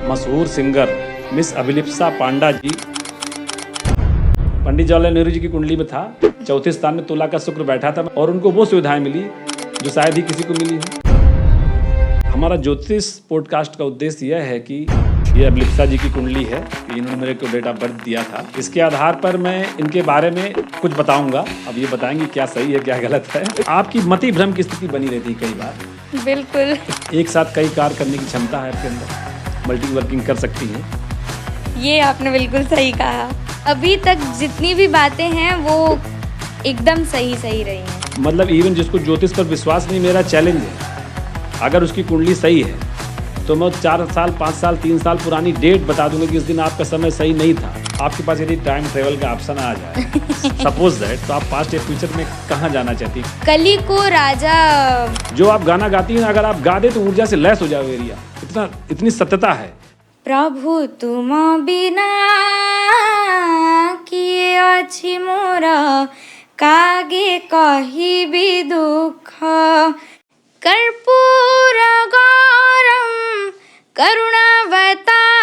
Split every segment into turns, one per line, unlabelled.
मशहूर singer miss Abhilipsa पांडा जी, पंडित जवाहरलाल नेहरू जी की कुंडली में था, चौथे स्थान में तुला का शुक्र बैठा था और उनको वो सुविधाएं मिली जो शायद ही किसी को मिली हो। हमारा ज्योतिष पॉडकास्ट का उद्देश्य यह है कि ये अभिलिप्सा जी की कुंडली है कि इन्होंने मेरे को डेट ऑफ बर्थ दिया था। इसके आधार पर मैं इनके बारे में कुछ बताऊंगा। अब ये बताएंगे क्या सही है क्या गलत है। आपकी मति भ्रम की स्थिति बनी रहती है कई बार।
बिल्कुल।
एक साथ कई कार्य करने की क्षमता है आपके अंदर, मल्टी वर्किंग कर सकती हैं।
ये आपने बिल्कुल सही कहा। अभी तक जितनी भी बातें हैं वो एकदम सही रही हैं।
मतलब इवन जिसको ज्योतिष पर विश्वास नहीं, मेरा चैलेंज है, अगर उसकी कुंडली सही है तो मैं 4 साल 5 साल 3 साल पुरानी डेट बता दूंगा कि इस दिन आपका समय सही नहीं था। आपके पास यदि टाइम ट्रेवल का ऑप्शन आ जाए सपोज दैट, तो आप पास्ट या फ्यूचर में कहाँ जाना चाहती हैं?
कली को राजा।
जो आप गाना गाती हैं, अगर आप गा दे तो ऊर्जा से लैस हो जाओ एरिया, इतनी सत्यता है।
प्रभु तुम बिना किए अछि मोर कागे कहिबी दुख कर्पूर गौरम करुणावतारम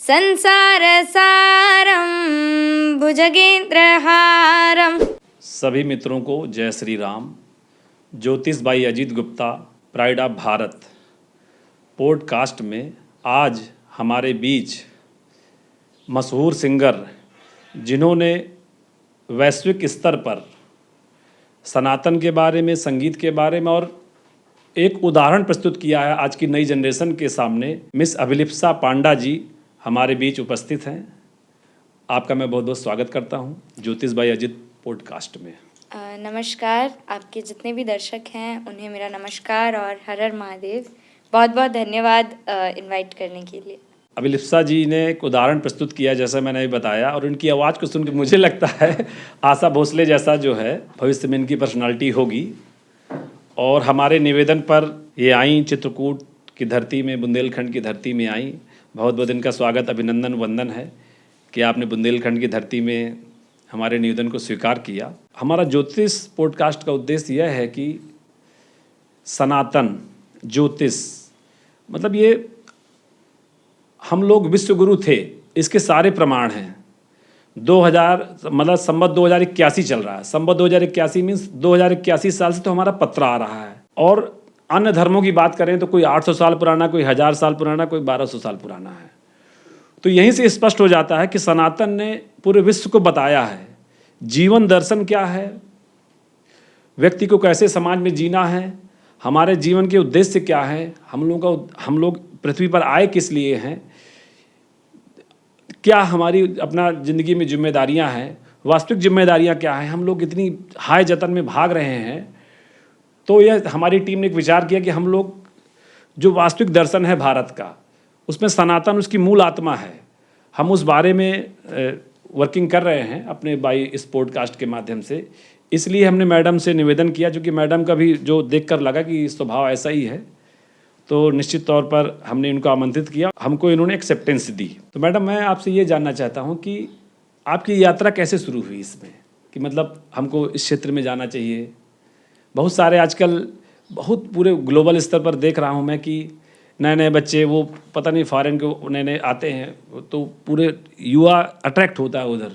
संसार सारम भुजगेंद्रहारम।
सभी मित्रों को जय श्री राम। ज्योतिष भाई Ajit Gupta, pride of Bharat podcast में आज हमारे बीच मशहूर सिंगर, जिन्होंने वैश्विक स्तर पर सनातन के बारे में, संगीत के बारे में और एक उदाहरण प्रस्तुत किया है आज की नई जनरेशन के सामने, मिस अभिलिप्सा पांडा जी हमारे बीच उपस्थित हैं। आपका मैं बहुत बहुत स्वागत करता हूं ज्योतिष भाई अजीत पॉडकास्ट में।
नमस्कार। आपके जितने भी दर्शक हैं उन्हें मेरा नमस्कार और हर हर महादेव। बहुत बहुत धन्यवाद इनवाइट करने के लिए।
अभिलिप्सा जी ने एक उदाहरण प्रस्तुत किया, जैसा मैंने अभी बताया, और उनकी आवाज़ को सुनकर मुझे लगता है आशा भोसले जैसा जो है भविष्य में इनकी पर्सनालिटी होगी। और हमारे निवेदन पर ये आई, चित्रकूट की धरती में, बुंदेलखंड की धरती में आई। बहुत बहुत इनका स्वागत, अभिनंदन, वंदन है कि आपने बुंदेलखंड की धरती में हमारे निवेदन को स्वीकार किया। हमारा ज्योतिष पॉडकास्ट का उद्देश्य यह है कि सनातन ज्योतिष, मतलब ये हम लोग विश्वगुरु थे, इसके सारे प्रमाण हैं। 2000 मतलब संवत 2081 चल रहा है। संवत 2081 मीन्स 2081 साल से तो हमारा पत्र आ रहा है। और अन्य धर्मों की बात करें तो कोई 800 साल पुराना, कोई 1000 साल पुराना, कोई 1200 साल पुराना है। तो यहीं से स्पष्ट हो जाता है कि सनातन ने पूरे विश्व को बताया है जीवन दर्शन क्या है, व्यक्ति को कैसे समाज में जीना है, हमारे जीवन के उद्देश्य क्या है, हम लोग पृथ्वी पर आए किस लिए हैं, क्या हमारी अपना ज़िंदगी में जिम्मेदारियां हैं, वास्तविक जिम्मेदारियां क्या हैं। हम लोग इतनी हाय जतन में भाग रहे हैं। तो यह हमारी टीम ने एक विचार किया कि हम लोग जो वास्तविक दर्शन है भारत का, उसमें सनातन उसकी मूल आत्मा है। हम उस बारे में वर्किंग कर रहे हैं अपने बाई इस पॉडकास्ट के माध्यम से। इसलिए हमने मैडम से निवेदन किया, क्योंकि मैडम का भी जो देखकर लगा कि स्वभाव ऐसा ही है, तो निश्चित तौर पर हमने इनको आमंत्रित किया। हमको इन्होंने एक्सेप्टेंस दी। तो मैडम, मैं आपसे ये जानना चाहता हूँ कि आपकी यात्रा कैसे शुरू हुई इसमें, कि मतलब हमको इस क्षेत्र में जाना चाहिए। बहुत सारे आजकल बहुत पूरे ग्लोबल स्तर पर देख रहा हूँ मैं कि नए नए बच्चे, वो पता नहीं फॉरेन के नए नए आते हैं, तो पूरे युवा अट्रैक्ट होता है उधर।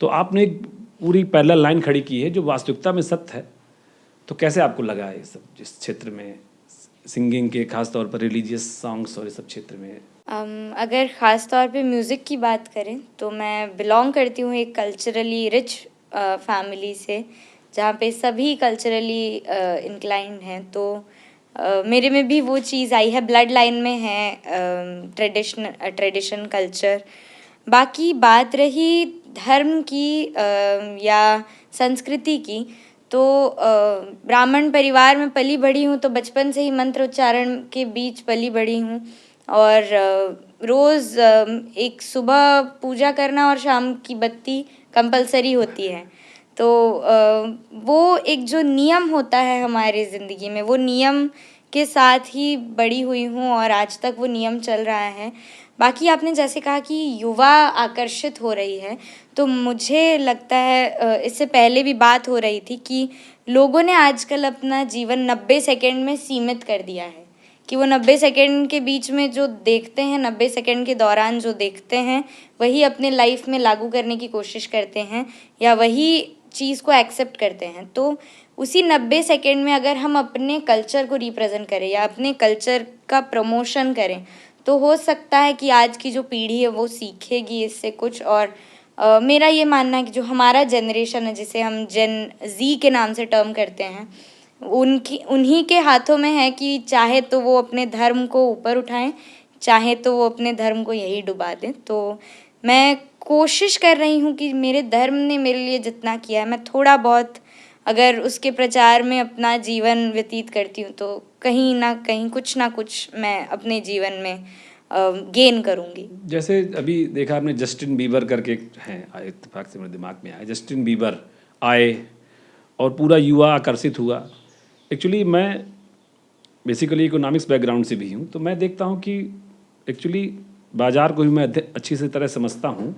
तो आपने एक पूरी पैरेलल लाइन खड़ी की है जो वास्तविकता में सत्य है। तो कैसे आपको लगा ये सब, जिस क्षेत्र में सिंगिंग के, खास तौर पर रिलीजियस सॉन्ग्स और इस सब क्षेत्र में?
अगर ख़ास तौर पे म्यूज़िक की बात करें तो मैं बिलोंग करती हूँ एक कल्चरली रिच फैमिली से, जहाँ पे सभी कल्चरली इंक्लाइंड हैं। तो मेरे में भी वो चीज़ आई है, ब्लड लाइन में है ट्रेडिशन कल्चर। बाकी बात रही धर्म की या संस्कृति की, तो ब्राह्मण परिवार में पली बड़ी हूँ, तो बचपन से ही मंत्र उच्चारण के बीच पली बड़ी हूँ। और रोज़ एक सुबह पूजा करना और शाम की बत्ती कंपलसरी होती है। तो वो एक जो नियम होता है हमारी ज़िंदगी में, वो नियम के साथ ही बड़ी हुई हूँ और आज तक वो नियम चल रहा है। बाकी आपने जैसे कहा कि युवा आकर्षित हो रही है, तो मुझे लगता है इससे पहले भी बात हो रही थी कि लोगों ने आजकल अपना जीवन 90 सेकंड में सीमित कर दिया है कि वो 90 सेकंड के बीच में जो देखते हैं, 90 सेकंड के दौरान जो देखते हैं, वही अपने लाइफ में लागू करने की कोशिश करते हैं या वही चीज़ को एक्सेप्ट करते हैं। तो उसी 90 सेकंड में अगर हम अपने कल्चर को रिप्रेजेंट करें या अपने कल्चर का प्रमोशन करें, तो हो सकता है कि आज की जो पीढ़ी है वो सीखेगी इससे कुछ। और मेरा ये मानना है कि जो हमारा जनरेशन है, जिसे हम जेन जी के नाम से टर्म करते हैं, उन्हीं के हाथों में है कि चाहे तो वो अपने धर्म को ऊपर उठाएं, चाहे तो वो अपने धर्म को यही डुबा दें। तो मैं कोशिश कर रही हूँ कि मेरे धर्म ने मेरे लिए जितना किया है, मैं थोड़ा बहुत अगर उसके प्रचार में अपना जीवन व्यतीत करती हूँ, तो कहीं ना कहीं कुछ ना कुछ मैं अपने जीवन में गेन करूँगी।
जैसे अभी देखा आपने, जस्टिन बीबर करके हैं, इत्तेफाक से मेरे दिमाग में आया, जस्टिन बीबर आए और पूरा युवा आकर्षित हुआ। एक्चुअली मैं बेसिकली इकोनॉमिक्स बैकग्राउंड से भी हूँ, तो मैं देखता हूँ कि एक्चुअली बाज़ार को भी मैं अच्छी से तरह समझता हूँ।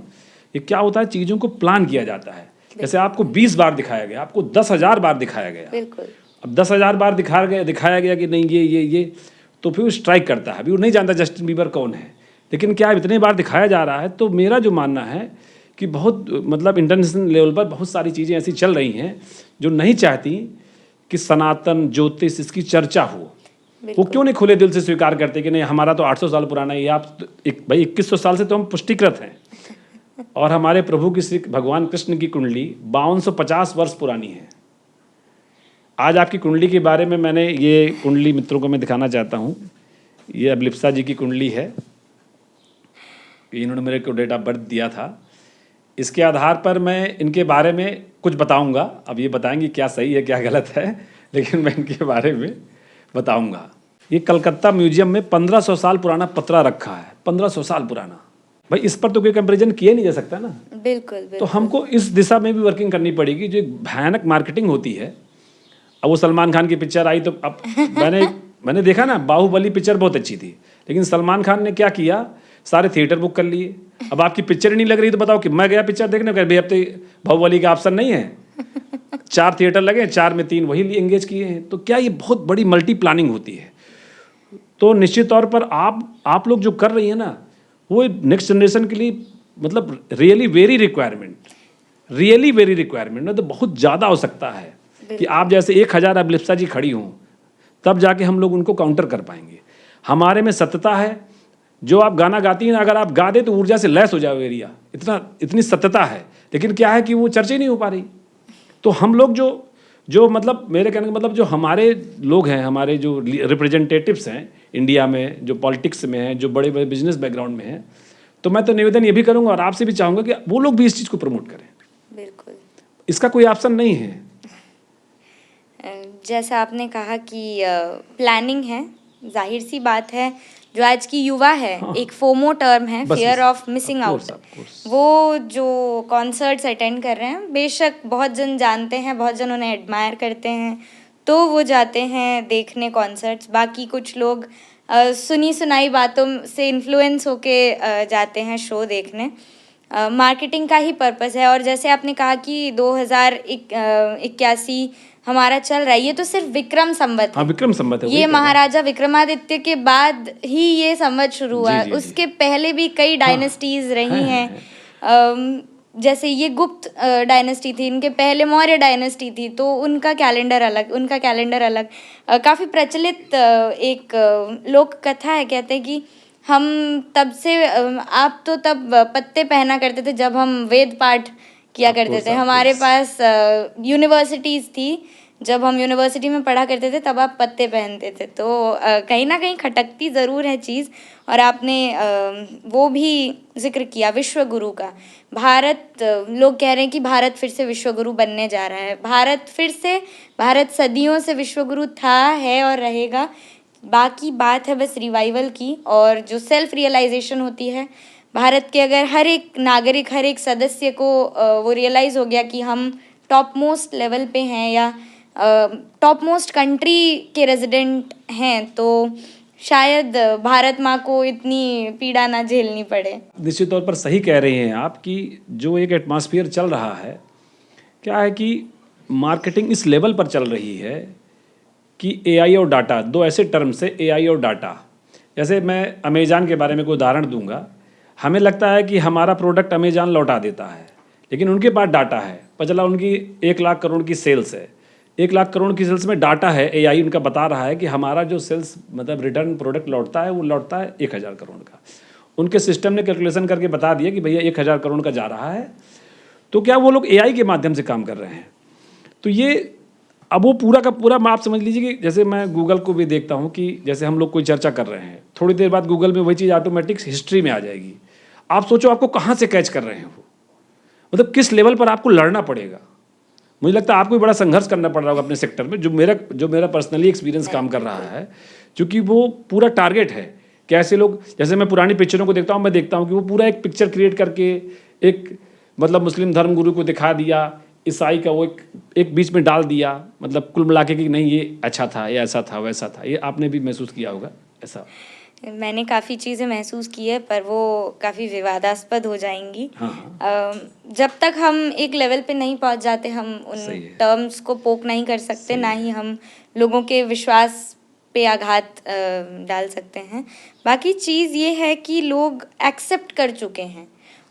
ये क्या होता है, चीज़ों को प्लान किया जाता है। जैसे आपको 20 बार दिखाया गया, आपको 10,000 बार दिखाया गया।
बिल्कुल।
अब 10,000 बार दिखाया गया कि नहीं ये, तो फिर वो स्ट्राइक करता है। अभी वो नहीं जानता जस्टिन बीबर कौन है, लेकिन क्या इतने बार दिखाया जा रहा है। तो मेरा जो मानना है कि बहुत मतलब इंटरनेशनल लेवल पर बहुत सारी चीज़ें ऐसी चल रही हैं जो नहीं चाहती कि सनातन ज्योतिष इसकी चर्चा हो। वो क्यों नहीं खुले दिल से स्वीकार करते कि नहीं हमारा तो 800 साल पुराना है, आप भाई 2100 साल से तो हम पुष्टिकृत हैं। और हमारे प्रभु की श्री भगवान कृष्ण की कुंडली 5250 वर्ष पुरानी है। आज आपकी कुंडली के बारे में मैंने ये कुंडली मित्रों को मैं दिखाना चाहता हूँ। ये अभिलिप्सा जी की कुंडली है, इन्होंने मेरे को डेट ऑफ बर्थ दिया था। इसके आधार पर मैं इनके बारे में कुछ बताऊंगा। अब ये बताएंगे क्या सही है क्या गलत है, लेकिन मैं इनके बारे में बताऊंगा। ये कलकत्ता म्यूजियम में 1500 साल पुराना पतरा रखा है, 1500 साल पुराना। भाई इस पर तो कोई कंपैरिजन किया नहीं जा सकता ना।
बिल्कुल।
तो हमको इस दिशा में भी वर्किंग करनी पड़ेगी। जो एक भयानक मार्केटिंग होती है, अब वो सलमान खान की पिक्चर आई तो अब मैंने देखा ना, बाहुबली पिक्चर बहुत अच्छी थी, लेकिन सलमान खान ने क्या किया, सारे थिएटर बुक कर लिए। अब आपकी पिक्चर ही नहीं लग रही तो बताओ कि मैं गया पिक्चर देखने, भाई अब तो बाहुबली का ऑप्शन नहीं है, 4 थिएटर लगे, 4 में 3 वही एंगेज किए हैं। तो क्या ये बहुत बड़ी मल्टी प्लानिंग होती है। तो निश्चित तौर पर आप लोग जो कर रही हैं ना, वो नेक्स्ट जनरेशन के लिए मतलब रियली वेरी रिक्वायरमेंट ना, तो बहुत ज़्यादा हो सकता है कि आप जैसे 1000 अभिलिप्सा जी खड़ी हों, तब जाके हम लोग उनको काउंटर कर पाएंगे। हमारे में सत्यता है। जो आप गाना गाती हैं, अगर आप गा दे तो ऊर्जा से लैस हो जाओ एरिया, इतनी सत्यता है। लेकिन क्या है कि वो चर्चा ही नहीं हो पा रही। तो हम लोग जो मतलब मेरे कहने का मतलब जो हमारे लोग हैं, हमारे जो रिप्रेजेंटेटिव्स हैं इंडिया में, जो पॉलिटिक्स में हैं, जो बड़े बड़े बिजनेस बैकग्राउंड में हैं, तो मैं तो निवेदन ये भी करूँगा और आपसे भी चाहूँगा कि वो लोग भी इस चीज़ को प्रमोट करें।
बिल्कुल।
इसका कोई ऑप्शन नहीं है।
जैसा आपने कहा कि प्लानिंग है, जाहिर सी बात है, जो आज की युवा है, एक फोमो टर्म है, फियर ऑफ मिसिंग आउट। वो जो कॉन्सर्ट्स अटेंड कर रहे हैं, बेशक बहुत जन जानते हैं, बहुत जन उन्हें एडमायर करते हैं, तो वो जाते हैं देखने कॉन्सर्ट्स। बाकी कुछ लोग सुनी सुनाई बातों से इन्फ्लुएंस होके जाते हैं शो देखने। मार्केटिंग का ही पर्पस है। और जैसे आपने कहा कि 2081 हमारा चल रहा है, ये तो सिर्फ विक्रम संवत है।
विक्रम संवत है।
ये महाराजा विक्रमादित्य के बाद ही ये संवत शुरू हुआ है। उसके पहले भी कई डायनेस्टीज रही हैं। जैसे ये गुप्त डायनेस्टी थी, इनके पहले मौर्य डायनेस्टी थी, तो उनका कैलेंडर अलग। काफ़ी प्रचलित एक लोक कथा है। कहते हैं कि हम तब से आप तो तब पत्ते पहना करते थे जब हम वेद पाठ किया करते थे। हमारे पास यूनिवर्सिटीज़ थी, जब हम यूनिवर्सिटी में पढ़ा करते थे तब आप पत्ते पहनते थे। तो कहीं ना कहीं खटकती ज़रूर है चीज़। और आपने वो भी जिक्र किया विश्व गुरु का। भारत, लोग कह रहे हैं कि भारत फिर से विश्व गुरु बनने जा रहा है। भारत सदियों से विश्व गुरु था, है और रहेगा। बाकी बात है बस रिवाइवल की, और जो सेल्फ रियलाइजेशन होती है भारत के, अगर हर एक नागरिक, हर एक सदस्य को वो रियलाइज़ हो गया कि हम टॉप मोस्ट लेवल पे हैं या टॉप मोस्ट कंट्री के रेजिडेंट हैं, तो शायद भारत माँ को इतनी पीड़ा ना झेलनी पड़े।
निश्चित तौर पर सही कह रही हैं आप कि जो एक एटमॉस्फेयर चल रहा है, क्या है कि मार्केटिंग इस लेवल पर चल रही है कि एआई और डाटा, दो ऐसे टर्म्स है, एआई और डाटा। जैसे मैं अमेज़ान के बारे में कोई उदाहरण दूंगा, हमें लगता है कि हमारा प्रोडक्ट अमेज़ान लौटा देता है, लेकिन उनके पास डाटा है। पर चला उनकी 1 लाख करोड़ की सेल्स है, 1 लाख करोड़ की सेल्स में डाटा है, एआई उनका बता रहा है कि हमारा जो सेल्स मतलब रिटर्न प्रोडक्ट लौटता है वो लौटता है 1,000 करोड़ का। उनके सिस्टम ने कैलकुलेशन करके बता दिया कि भैया 1,000 करोड़ का जा रहा है। तो क्या वो लोग एआई के माध्यम से काम कर रहे हैं। तो ये अब वो पूरा का पूरा आप समझ लीजिए कि जैसे मैं गूगल को भी देखता हूँ कि जैसे हम लोग कोई चर्चा कर रहे हैं, थोड़ी देर बाद गूगल में वही चीज़ ऑटोमेटिक हिस्ट्री में आ जाएगी। आप सोचो आपको कहाँ से कैच कर रहे हैं वो, मतलब किस लेवल पर आपको लड़ना पड़ेगा। मुझे लगता है आपको भी बड़ा संघर्ष करना पड़ रहा होगा अपने सेक्टर में, जो मेरा पर्सनली एक्सपीरियंस काम कर रहा है, क्योंकि वो पूरा टारगेट है कि ऐसे लोग, जैसे मैं पुरानी पिक्चरों को देखता हूँ, मैं देखता हूँ कि वो पूरा एक पिक्चर क्रिएट करके एक मतलब मुस्लिम धर्म गुरु को दिखा दिया, ईसाई का वो एक बीच में डाल दिया, मतलब कुल मिला के कि नहीं ये अच्छा था, ये ऐसा था, वैसा था। ये आपने भी महसूस किया होगा ऐसा?
मैंने काफ़ी चीज़ें महसूस की है, पर वो काफ़ी विवादास्पद हो जाएंगी। जब तक हम एक लेवल पे नहीं पहुंच जाते, हम उन टर्म्स को पोक नहीं कर सकते, ना ही हम लोगों के विश्वास पे आघात डाल सकते हैं। बाकी चीज़ ये है कि लोग एक्सेप्ट कर चुके हैं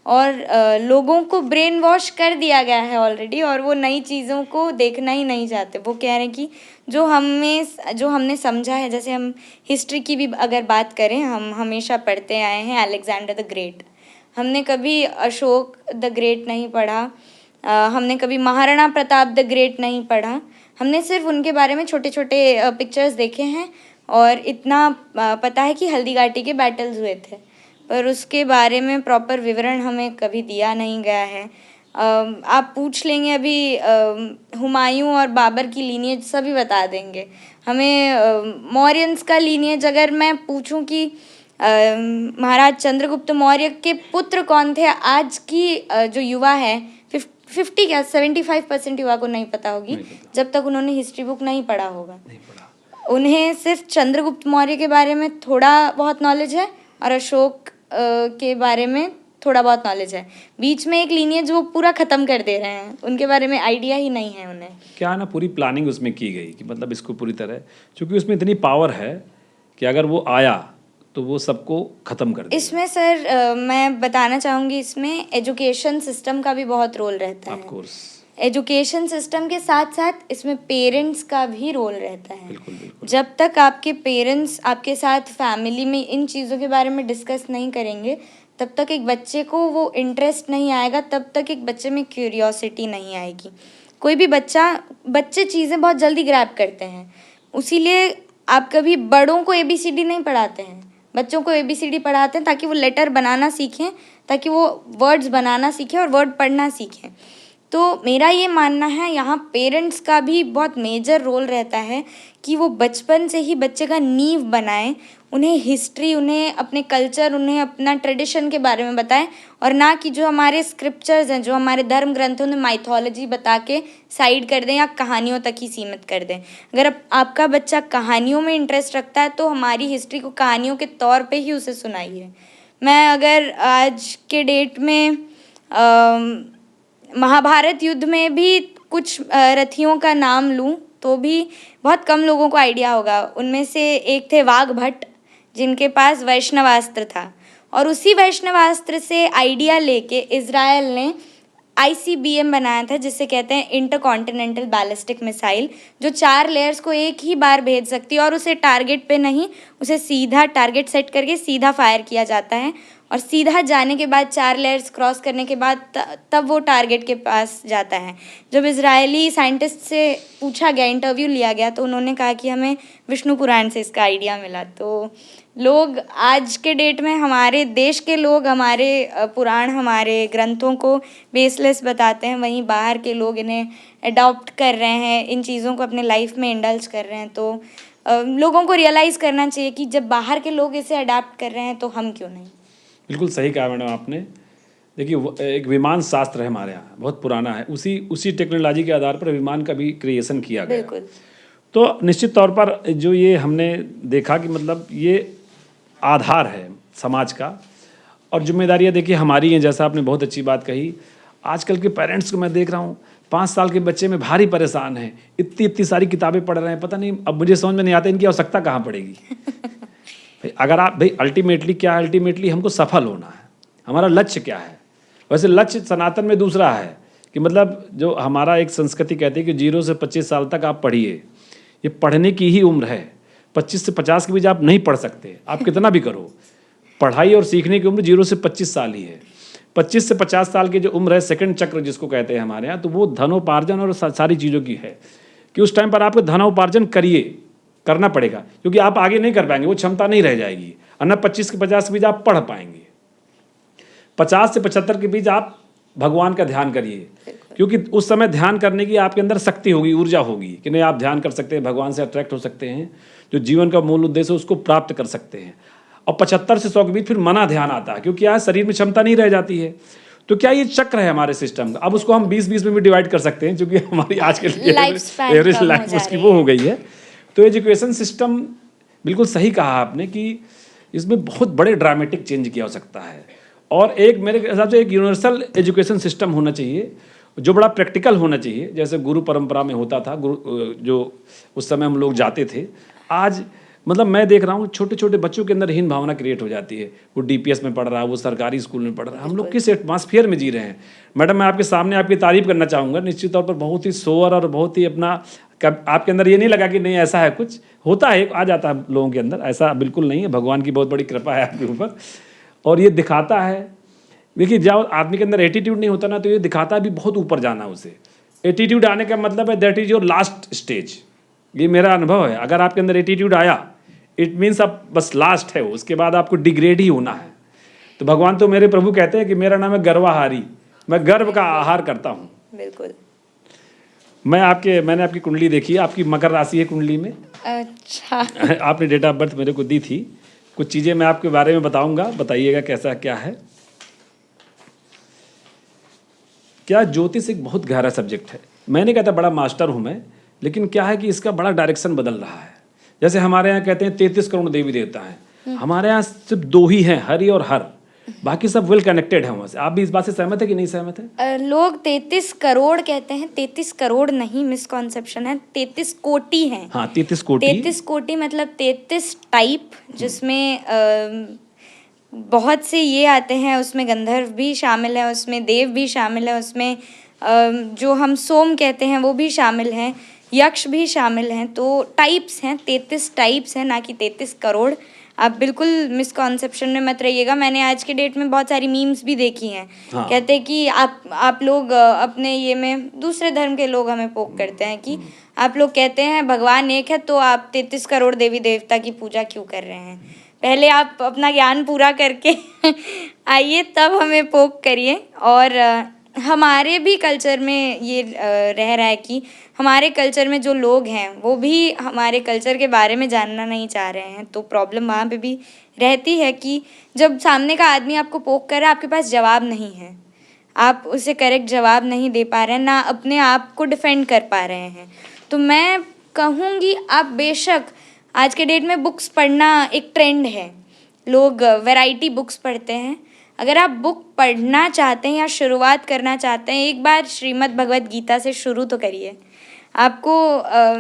और लोगों को ब्रेन वॉश कर दिया गया है ऑलरेडी, और वो नई चीज़ों को देखना ही नहीं चाहते। वो कह रहे हैं कि जो हमने समझा है, जैसे हम हिस्ट्री की भी अगर बात करें, हम हमेशा पढ़ते आए हैं अलेक्जेंडर द ग्रेट, हमने कभी अशोक द ग्रेट नहीं पढ़ा, हमने कभी महाराणा प्रताप द ग्रेट नहीं पढ़ा। हमने सिर्फ उनके बारे में छोटे छोटे पिक्चर्स देखे हैं और इतना पता है कि हल्दी घाटी के बैटल्स हुए थे, पर उसके बारे में प्रॉपर विवरण हमें कभी दिया नहीं गया है। आप पूछ लेंगे अभी हुमायूं और बाबर की लीनिएज सभी बता देंगे हमें। मौर्यंस का लीनिएज अगर मैं पूछूं कि महाराज चंद्रगुप्त मौर्य के पुत्र कौन थे, आज की जो युवा है 75% युवा को नहीं पता होगी, जब तक उन्होंने हिस्ट्री बुक नहीं पढ़ा होगा। उन्हें सिर्फ चंद्रगुप्त मौर्य के बारे में थोड़ा बहुत नॉलेज है और अशोक के बारे में थोड़ा बहुत नॉलेज है। बीच में एक लीनिएज वो पूरा ख़त्म कर दे रहे हैं, उनके बारे में आइडिया ही नहीं है उन्हें।
क्या ना पूरी प्लानिंग उसमें की गई कि मतलब इसको पूरी तरह, क्योंकि उसमें इतनी पावर है कि अगर वो आया तो वो सबको ख़त्म कर देगा।
इसमें सर मैं बताना चाहूँगी, इसमें एजुकेशन सिस्टम का भी बहुत रोल रहता है।
ऑफ कोर्स
एजुकेशन सिस्टम के साथ साथ इसमें पेरेंट्स का भी रोल रहता है।
बिल्कुल बिल्कुल।
जब तक आपके पेरेंट्स आपके साथ फैमिली में इन चीज़ों के बारे में डिस्कस नहीं करेंगे, तब तक एक बच्चे को वो इंटरेस्ट नहीं आएगा, तब तक एक बच्चे में क्यूरियोसिटी नहीं आएगी। कोई भी बच्चे चीज़ें बहुत जल्दी ग्रैब करते हैं, उसीलिए आप कभी बड़ों को ABCD नहीं पढ़ाते हैं, बच्चों को ABCD पढ़ाते हैं ताकि वो लेटर बनाना सीखें, ताकि वो वर्ड्स बनाना सीखें और वर्ड पढ़ना सीखें। तो मेरा ये मानना है यहाँ पेरेंट्स का भी बहुत मेजर रोल रहता है कि वो बचपन से ही बच्चे का नींव बनाएं, उन्हें हिस्ट्री, उन्हें अपने कल्चर, उन्हें अपना ट्रेडिशन के बारे में बताएं, और ना कि जो हमारे स्क्रिप्चर्स हैं, जो हमारे धर्म ग्रंथों में माइथोलॉजी बता के साइड कर दें या कहानियों तक ही सीमित कर दें। अगर आपका बच्चा कहानियों में इंटरेस्ट रखता है तो हमारी हिस्ट्री को कहानियों के तौर पे ही उसे सुनाइए। मैं अगर आज के डेट में महाभारत युद्ध में भी कुछ रथियों का नाम लूँ तो भी बहुत कम लोगों को आइडिया होगा। उनमें से एक थे वाघ भट्ट, जिनके पास वैष्णवास्त्र था, और उसी वैष्णवास्त्र से आइडिया लेके इज़राइल ने ICBM बनाया था, जिसे कहते हैं इंटरकॉन्टिनेंटल बैलिस्टिक मिसाइल, जो 4 लेयर्स को एक ही बार भेज सकती है और उसे टारगेट पे नहीं, उसे सीधा टारगेट सेट करके सीधा फायर किया जाता है, और सीधा जाने के बाद 4 लेयर्स क्रॉस करने के बाद तब वो टारगेट के पास जाता है। जब इजरायली साइंटिस्ट से पूछा गया, इंटरव्यू लिया गया, तो उन्होंने कहा कि हमें विष्णु पुराण से इसका आइडिया मिला। तो लोग आज के डेट में, हमारे देश के लोग हमारे पुराण, हमारे ग्रंथों को बेसलेस बताते हैं, वहीं बाहर के लोग इन्हें अडॉप्ट कर रहे हैं, इन चीज़ों को अपने लाइफ में इंडल्ज कर रहे हैं। तो लोगों को रियलाइज़ करना चाहिए कि जब बाहर के लोग इसे अडॉप्ट कर रहे हैं तो हम क्यों नहीं।
बिल्कुल सही कहा मैडम आपने। देखिए, एक विमान शास्त्र है हमारे यहाँ, बहुत पुराना है, उसी टेक्नोलॉजी के आधार पर विमान का भी क्रिएशन किया गया।
बिल्कुल।
तो निश्चित तौर पर जो ये हमने देखा कि मतलब ये आधार है समाज का, और जिम्मेदारियाँ देखिए हमारी हैं। जैसा आपने बहुत अच्छी बात कही, आजकल के पेरेंट्स को मैं देख रहा हूँ, 5 साल के बच्चे में भारी परेशान है, इतनी इतनी सारी किताबें पढ़ रहे हैं, पता नहीं अब मुझे समझ में नहीं आता इनकी आवश्यकता कहाँ पड़ेगी। भाई अगर आप भाई अल्टीमेटली क्या है, अल्टीमेटली हमको सफल होना है, हमारा लक्ष्य क्या है। वैसे लक्ष्य सनातन में दूसरा है कि मतलब जो हमारा एक संस्कृति कहती है कि 0 से 25 साल तक आप पढ़िए, ये पढ़ने की ही उम्र है। 25 से 50 के बीच आप नहीं पढ़ सकते, आप कितना भी करो। पढ़ाई और सीखने की उम्र 0 से 25 साल ही है। 25 से 50 साल की जो उम्र है, सेकंड चक्र जिसको कहते हैं हमारे यहाँ, तो वो धनोपार्जन और सारी चीज़ों की है कि उस टाइम पर आपको धनोपार्जन करना पड़ेगा, क्योंकि आप आगे नहीं कर पाएंगे, वो क्षमता नहीं रह जाएगी। अन्य 25 से 50 के बीच आप पढ़ पाएंगे। 50 से 75 के बीच आप भगवान का ध्यान करिए, क्योंकि उस समय ध्यान करने की आपके अंदर शक्ति होगी, ऊर्जा होगी कि नहीं आप ध्यान कर सकते हैं, भगवान से अट्रैक्ट हो सकते हैं, जो जीवन का मूल उद्देश्य है उसको प्राप्त कर सकते हैं। और 75 से 100 के बीच फिर मना ध्यान आता है, क्योंकि यहाँ शरीर में क्षमता नहीं रह जाती है। तो क्या ये चक्र है हमारे सिस्टम का। अब उसको हम 20-20 में भी डिवाइड कर सकते हैं, क्योंकि हमारी आज के एवरेज लाइफ उसकी वो हो गई है। तो एजुकेशन सिस्टम बिल्कुल सही कहा आपने कि इसमें बहुत बड़े ड्रामेटिक चेंज की आवश्यकता है। और एक मेरे हिसाब से एक यूनिवर्सल एजुकेशन सिस्टम होना चाहिए जो बड़ा प्रैक्टिकल होना चाहिए, जैसे गुरु परंपरा में होता था। गुरु जो उस समय हम लोग जाते थे, आज मतलब मैं देख रहा हूँ छोटे छोटे बच्चों के अंदर हीन भावना क्रिएट हो जाती है। वो डीपीएस में पढ़ रहा है, वो सरकारी स्कूल में पढ़ रहा है। हम लोग किस एटमॉस्फेयर में जी रहे हैं। मैडम मैं आपके सामने आपकी तारीफ करना चाहूँगा, निश्चित तौर पर बहुत ही सोवर और बहुत ही अपना, आपके अंदर ये नहीं लगा कि नहीं ऐसा है, कुछ होता है, आ जाता है लोगों के अंदर, ऐसा बिल्कुल नहीं है। भगवान की बहुत बड़ी कृपा है आपके ऊपर, और ये दिखाता है। देखिए जब आदमी के अंदर एटीट्यूड नहीं होता ना, तो ये दिखाता भी बहुत ऊपर जाना उसे। एटीट्यूड आने का मतलब है that is your last stage. ये मेरा अनुभव है। अगर आपके अंदर एटीट्यूड आया, इट मीन्स अब बस लास्ट है वो, उसके बाद आपको डिग्रेड ही होना है। तो भगवान तो मेरे प्रभु कहते हैं कि मेरा नाम है गर्वाहारी, मैं गर्व का आहार करता हूँ।
बिल्कुल।
मैंने आपकी कुंडली देखी है, आपकी मकर राशि है कुंडली में।
अच्छा।
आपने डेट ऑफ बर्थ मेरे को दी थी, कुछ चीज़ें मैं आपके बारे में बताऊंगा, बताइएगा कैसा क्या है। क्या ज्योतिष एक बहुत गहरा सब्जेक्ट है। मैंने कहा था बड़ा मास्टर हूँ मैं, लेकिन क्या है कि इसका बड़ा डायरेक्शन बदल रहा है। जैसे हमारे यहाँ कहते हैं 33 करोड़ देवी देवता हैं, हमारे यहाँ सिर्फ 2 ही हैं, हरि और हर, बाकी सब वेल कनेक्टेड है वहाँ से। आप भी इस बात से सहमत है कि नहीं सहमत है?
लोग 33 करोड़ कहते हैं, 33 करोड़ नहीं, मिसकॉन्सेप्शन है। 33 कोटि हैं।
हाँ 33 कोटि।
33 कोटि मतलब 33 टाइप, जिसमें बहुत से ये आते हैं, उसमें गंधर्व भी शामिल है, उसमें देव भी शामिल है, उसमें जो हम सोम कहते हैं वो भी शामिल हैं, यक्ष भी शामिल हैं। तो टाइप्स हैं, 33 टाइप्स हैं, ना कि 33 करोड़। आप बिल्कुल मिसकॉन्सेप्शन में मत रहिएगा। मैंने आज के डेट में बहुत सारी मीम्स भी देखी हैं।
हाँ।
कहते हैं कि आप लोग अपने ये में, दूसरे धर्म के लोग हमें पोक करते हैं कि आप लोग कहते हैं भगवान एक है, तो आप 33 करोड़ देवी देवता की पूजा क्यों कर रहे हैं। पहले आप अपना ज्ञान पूरा करके आइए, तब हमें पोक करिए। और हमारे भी कल्चर में ये रह रहा है कि हमारे कल्चर में जो लोग हैं वो भी हमारे कल्चर के बारे में जानना नहीं चाह रहे हैं। तो प्रॉब्लम वहाँ पे भी रहती है कि जब सामने का आदमी आपको पोक कर रहा है, आपके पास जवाब नहीं है, आप उसे करेक्ट जवाब नहीं दे पा रहे हैं, ना अपने आप को डिफेंड कर पा रहे हैं। तो मैं कहूँगी आप बेशक, आज के डेट में बुक्स पढ़ना एक ट्रेंड है, लोग वैरायटी बुक्स पढ़ते हैं। अगर आप बुक पढ़ना चाहते हैं या शुरुआत करना चाहते हैं, एक बार श्रीमद् भगवद गीता से शुरू तो करिए। आपको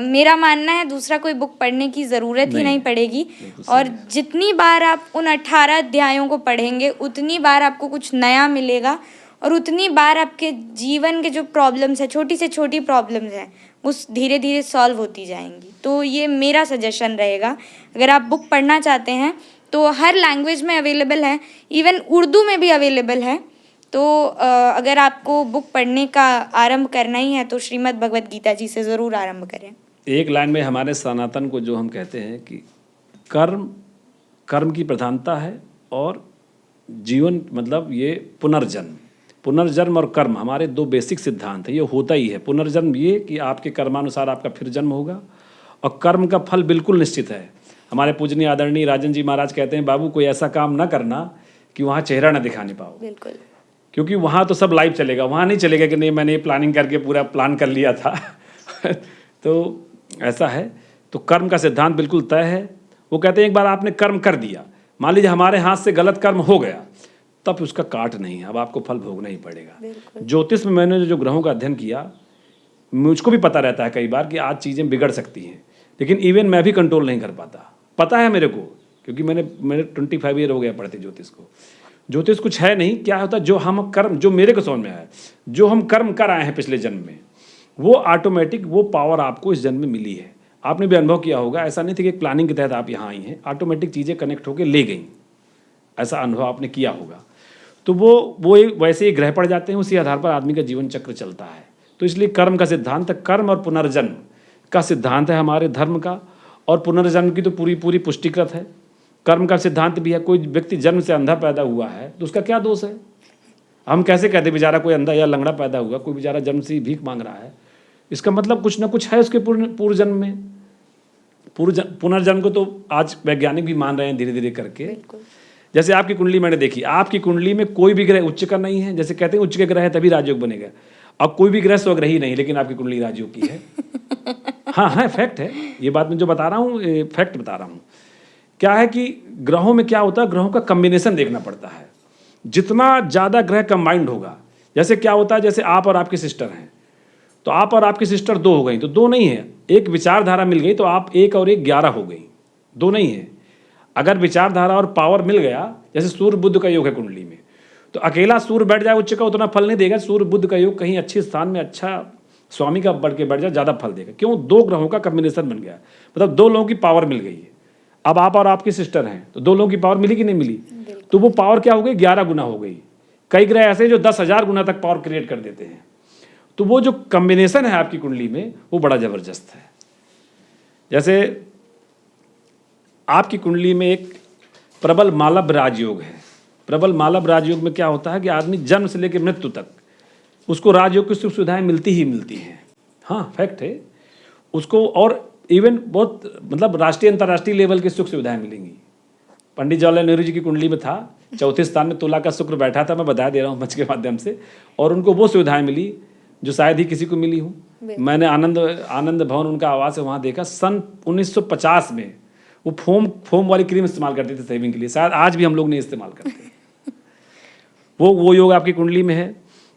मेरा मानना है दूसरा कोई बुक पढ़ने की ज़रूरत ही नहीं पड़ेगी। और जितनी बार आप उन 18 अध्यायों को पढ़ेंगे, उतनी बार आपको कुछ नया मिलेगा, और उतनी बार आपके जीवन के जो प्रॉब्लम्स हैं, छोटी से छोटी प्रॉब्लम्स हैं, उस धीरे धीरे सॉल्व होती जाएंगी। तो ये मेरा सजेशन रहेगा। अगर आप बुक पढ़ना चाहते हैं तो हर लैंग्वेज में अवेलेबल है, इवन उर्दू में भी अवेलेबल है। तो अगर आपको बुक पढ़ने का आरंभ करना ही है तो श्रीमद् भगवद गीता जी से ज़रूर आरंभ करें।
एक लाइन में हमारे सनातन को जो हम कहते हैं कि कर्म की प्रधानता है, और जीवन मतलब ये पुनर्जन्म और कर्म हमारे 2 बेसिक सिद्धांत है। ये होता ही है। पुनर्जन्म ये कि आपके कर्मानुसार आपका फिर जन्म होगा, और कर्म का फल बिल्कुल निश्चित है। हमारे पूजनीय आदरणीय राजन जी महाराज कहते हैं, बाबू कोई ऐसा काम ना करना कि वहाँ चेहरा ना दिखाने पाओ।
बिल्कुल।
क्योंकि वहाँ तो सब लाइव चलेगा, वहाँ नहीं चलेगा कि नहीं मैंने प्लानिंग करके पूरा प्लान कर लिया था। तो ऐसा है। तो कर्म का सिद्धांत बिल्कुल तय है। वो कहते हैं एक बार आपने कर्म कर दिया, मान लीजिए हमारे हाथ से गलत कर्म हो गया, तब उसका काट नहीं है, अब आपको फल भोगना ही पड़ेगा। ज्योतिष में मैंने जो ग्रहों का अध्ययन किया, मुझको भी पता रहता है कई बार कि आज चीज़ें बिगड़ सकती हैं, लेकिन इवन मैं भी कंट्रोल नहीं कर पाता। पता है मेरे को, क्योंकि मैंने 25 ईयर हो गया पढ़ते ज्योतिष को। ज्योतिष कुछ है नहीं, क्या होता है जो हम कर्म, जो मेरे को समझ में आया, जो हम कर्म कर आए हैं पिछले जन्म में, वो ऑटोमेटिक वो पावर आपको इस जन्म में मिली है। आपने भी अनुभव किया होगा, ऐसा नहीं था कि एक प्लानिंग के तहत आप यहाँ आई हैं, ऑटोमेटिक चीज़ें कनेक्ट होकर ले गई, ऐसा अनुभव आपने किया होगा। तो वो वैसे ही ग्रह पड़ जाते हैं, उसी आधार पर आदमी का जीवन चक्र चलता है। तो इसलिए कर्म का सिद्धांत, कर्म और पुनर्जन्म का सिद्धांत है हमारे धर्म का, और पुनर्जन्म की तो पूरी पूरी पुष्टिकृत है। कर्म का सिद्धांत भी है, कोई व्यक्ति जन्म से अंधा पैदा हुआ है तो उसका क्या दोष है? हम कैसे कहते बेचारा कोई अंधा या लंगड़ा पैदा हुआ, कोई बेचारा जन्म से ही भीख मांग रहा है, इसका मतलब कुछ ना कुछ है उसके पूर्व जन्म में। पुनर्जन्म को तो आज वैज्ञानिक भी मान रहे हैं धीरे धीरे करके। जैसे आपकी कुंडली मैंने देखी, आपकी कुंडली में कोई भी ग्रह उच्च का नहीं है, जैसे कहते हैं उच्च के ग्रह है तभी राजयोग बनेगा, अब कोई भी ग्रह स्वग्रही नहीं, लेकिन आपकी कुंडली राजयोग की है। हाँ हाँ, फैक्ट है ये बात, मैं जो बता रहा हूँ फैक्ट बता रहा हूँ। क्या है कि ग्रहों में क्या होता है, ग्रहों का कम्बिनेशन देखना पड़ता है। जितना ज़्यादा ग्रह कंबाइंड होगा, जैसे क्या होता है, जैसे आप और आपकी सिस्टर हैं, तो आप और आपकी सिस्टर 2 हो गई, तो 2 नहीं है, एक विचारधारा मिल गई तो आप 1 और 1 11 हो गई, 2 नहीं है। अगर विचारधारा और पावर मिल गया, जैसे सूर्य बुध का योग है कुंडली में, तो अकेला सूर्य बैठ जाए उच्च का उतना फल नहीं देगा। सूर्य बुध का योग कहीं अच्छे स्थान में अच्छा स्वामी का बढ़ के बैठ जाए, ज़्यादा फल देगा। क्यों? 2 ग्रहों का कम्बिनेशन बन गया, मतलब 2 लोगों की पावर मिल गई है। अब आप और आपकी सिस्टर हैं तो 2 लोगों की पावर मिली कि नहीं मिली? तो वो पावर क्या हो गई? 11 गुना हो गई। कई ग्रह ऐसे जो 10,000 गुना तक पावर क्रिएट कर देते हैं। तो वो जो कम्बिनेशन है आपकी कुंडली में वो बड़ा जबरदस्त है। जैसे आपकी कुंडली में एक प्रबल मालव राजयोग है। प्रबल मालव राजयोग में क्या होता है कि आदमी जन्म से लेकर मृत्यु तक उसको राजयोग की सुख सुविधाएं मिलती ही मिलती हैं। हाँ, फैक्ट है उसको, और इवन बहुत मतलब राष्ट्रीय अंतर्राष्ट्रीय लेवल की सुख सुविधाएं मिलेंगी। पंडित जवाहरलाल नेहरू जी की कुंडली में था, 4थे स्थान में तुला का शुक्र बैठा था, मैं बता दे रहा हूँ मंच के माध्यम से, और उनको वो सुविधाएं मिली जो शायद ही किसी को मिली हूँ। मैंने आनंद भवन उनका आवास है वहाँ देखा, सन 1950 में वो फोम वाली क्रीम इस्तेमाल करते थे सेविंग के लिए, शायद आज भी हम लोग नहीं इस्तेमाल करते। वो योग आपकी कुंडली में है।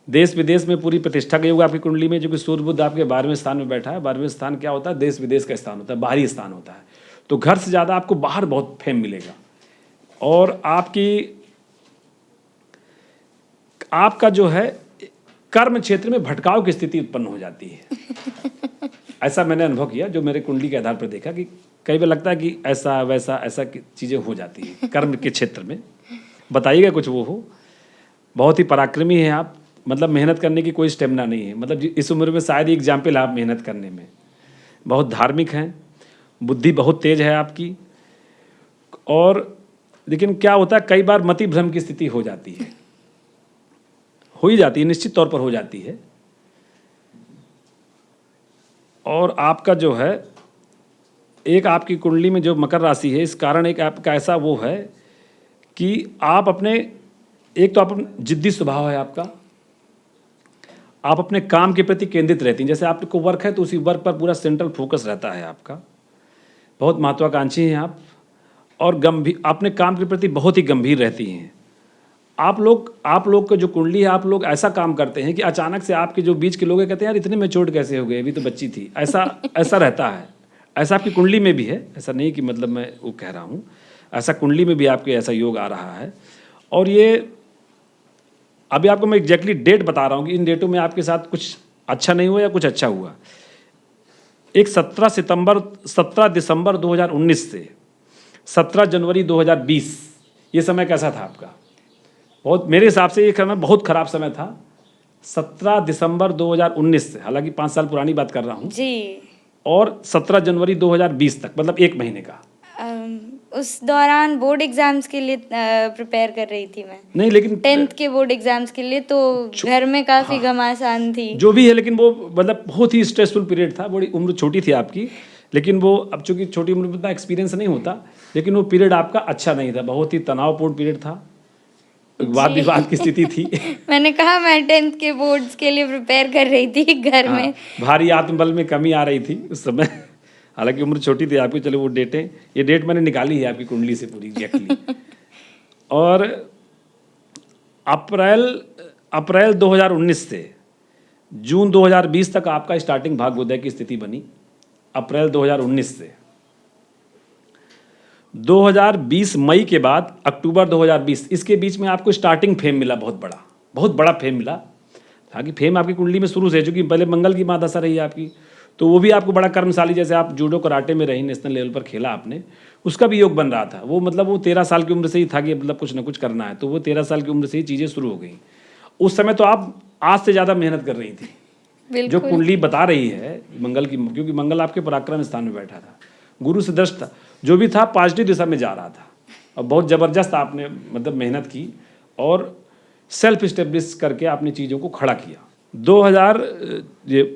देश विदेश में पूरी प्रतिष्ठा का योग आपकी कुंडली में, जो कि सूर्य बुध आपके 12वें स्थान में बैठा है। 12वें स्थान क्या होता है? देश विदेश का स्थान होता है, बाहरी स्थान होता है। तो घर से ज़्यादा आपको बाहर बहुत फेम मिलेगा, और आपका जो है कर्म क्षेत्र में भटकाव की स्थिति उत्पन्न हो जाती है। ऐसा मैंने अनुभव किया, जो मेरे कुंडली के आधार पर देखा कि कई बार लगता है कि ऐसा वैसा ऐसा चीज़ें हो जाती हैं कर्म के क्षेत्र में। बताइएगा कुछ वो हो। बहुत ही पराक्रमी है आप, मतलब मेहनत करने की कोई स्टेमिना नहीं है, मतलब इस उम्र में शायद ही एग्जाम्पल आप मेहनत करने में। बहुत धार्मिक हैं, बुद्धि बहुत तेज है आपकी, और लेकिन क्या होता है कई बार मति भ्रम की स्थिति हो जाती है, हो ही जाती है, निश्चित तौर पर हो जाती है। और आपका जो है एक आपकी कुंडली में जो मकर राशि है, इस कारण एक आपका ऐसा वो है कि आप अपने, एक तो आप जिद्दी स्वभाव है आपका, आप अपने काम के प्रति केंद्रित रहती हैं। जैसे आपको वर्क है तो उसी वर्क पर पूरा सेंट्रल फोकस रहता है आपका। बहुत महत्वाकांक्षी हैं आप, और गंभीर, अपने काम के प्रति बहुत ही गंभीर रहती हैं। आप लोग का जो कुंडली है, आप लोग ऐसा काम करते हैं कि अचानक से आपके जो बीच के लोग कहते हैं यार इतने मैच्योर्ड कैसे हो गए, अभी तो बच्ची थी, ऐसा रहता है। ऐसा आपकी कुंडली में भी है, ऐसा नहीं कि मतलब मैं वो कह रहा हूँ, ऐसा कुंडली में भी आपके ऐसा योग आ रहा है। और ये अभी आपको मैं एग्जैक्टली डेट बता रहा हूँ कि इन डेटों में आपके साथ कुछ अच्छा नहीं हुआ या कुछ अच्छा हुआ। एक 17 दिसंबर 2019 से 17 जनवरी 2020, ये समय कैसा था आपका? बहुत, मेरे हिसाब से ये समय बहुत खराब समय था। 17 दिसंबर 2019 से, हालांकि 5 साल पुरानी बात कर रहा हूँ
जी,
और 17 जनवरी 2020 तक, मतलब 1 महीने का।
उस दौरान बोर्ड एग्जाम्स के लिए प्रिपेयर कर रही थी मैं।
नहीं, लेकिन
10th के बोर्ड एग्जाम्स के लिए, तो घर में काफ़ी घमासान थी।
जो भी है, लेकिन वो मतलब बहुत ही स्ट्रेसफुल पीरियड था। बड़ी उम्र छोटी थी आपकी, लेकिन वो, अब चूंकि छोटी उम्र में इतना एक्सपीरियंस नहीं होता, लेकिन वो पीरियड आपका अच्छा नहीं था, बहुत ही तनावपूर्ण पीरियड था, वाद विवाद की स्थिति थी। मैंने
कहा मैं 10th के बोर्ड्स के लिए प्रिपेयर कर रही थी घर में।
भारी आत्मबल में कमी आ रही थी उस समय, हालांकि उम्र छोटी थी आपकी। चलो वो डेटें, ये डेट मैंने निकाली है आपकी कुंडली से पूरी एग्जैक्टली। और अप्रैल 2019 से जून 2020 तक आपका स्टार्टिंग भाग्योदय की स्थिति बनी। अप्रैल 2019 से 2020 मई के बाद अक्टूबर 2020, इसके बीच में आपको स्टार्टिंग फेम मिला, बहुत बड़ा फेम मिला। हालांकि फेम आपकी कुंडली में शुरू से, चूंकि पहले मंगल की महादशा रही है आपकी, तो वो भी आपको बड़ा कर्मशाली, जैसे आप जूडो कराटे में रही, नेशनल लेवल पर खेला आपने, उसका भी योग बन रहा था। वो मतलब वो 13 साल की उम्र से ही था कि मतलब कुछ ना कुछ करना है, तो वो 13 साल की उम्र से ही चीज़ें शुरू हो गई। उस समय तो आप आज से ज़्यादा मेहनत कर रही थी। जो कुंडली बता रही है मंगल की, क्योंकि मंगल आपके पराक्रम स्थान में बैठा था, गुरु से दृष्ट था, जो भी था पॉजिटिव दिशा में जा रहा था। और बहुत ज़बरदस्त आपने मतलब मेहनत की और सेल्फ इस्टेब्लिश करके आपने चीज़ों को खड़ा किया।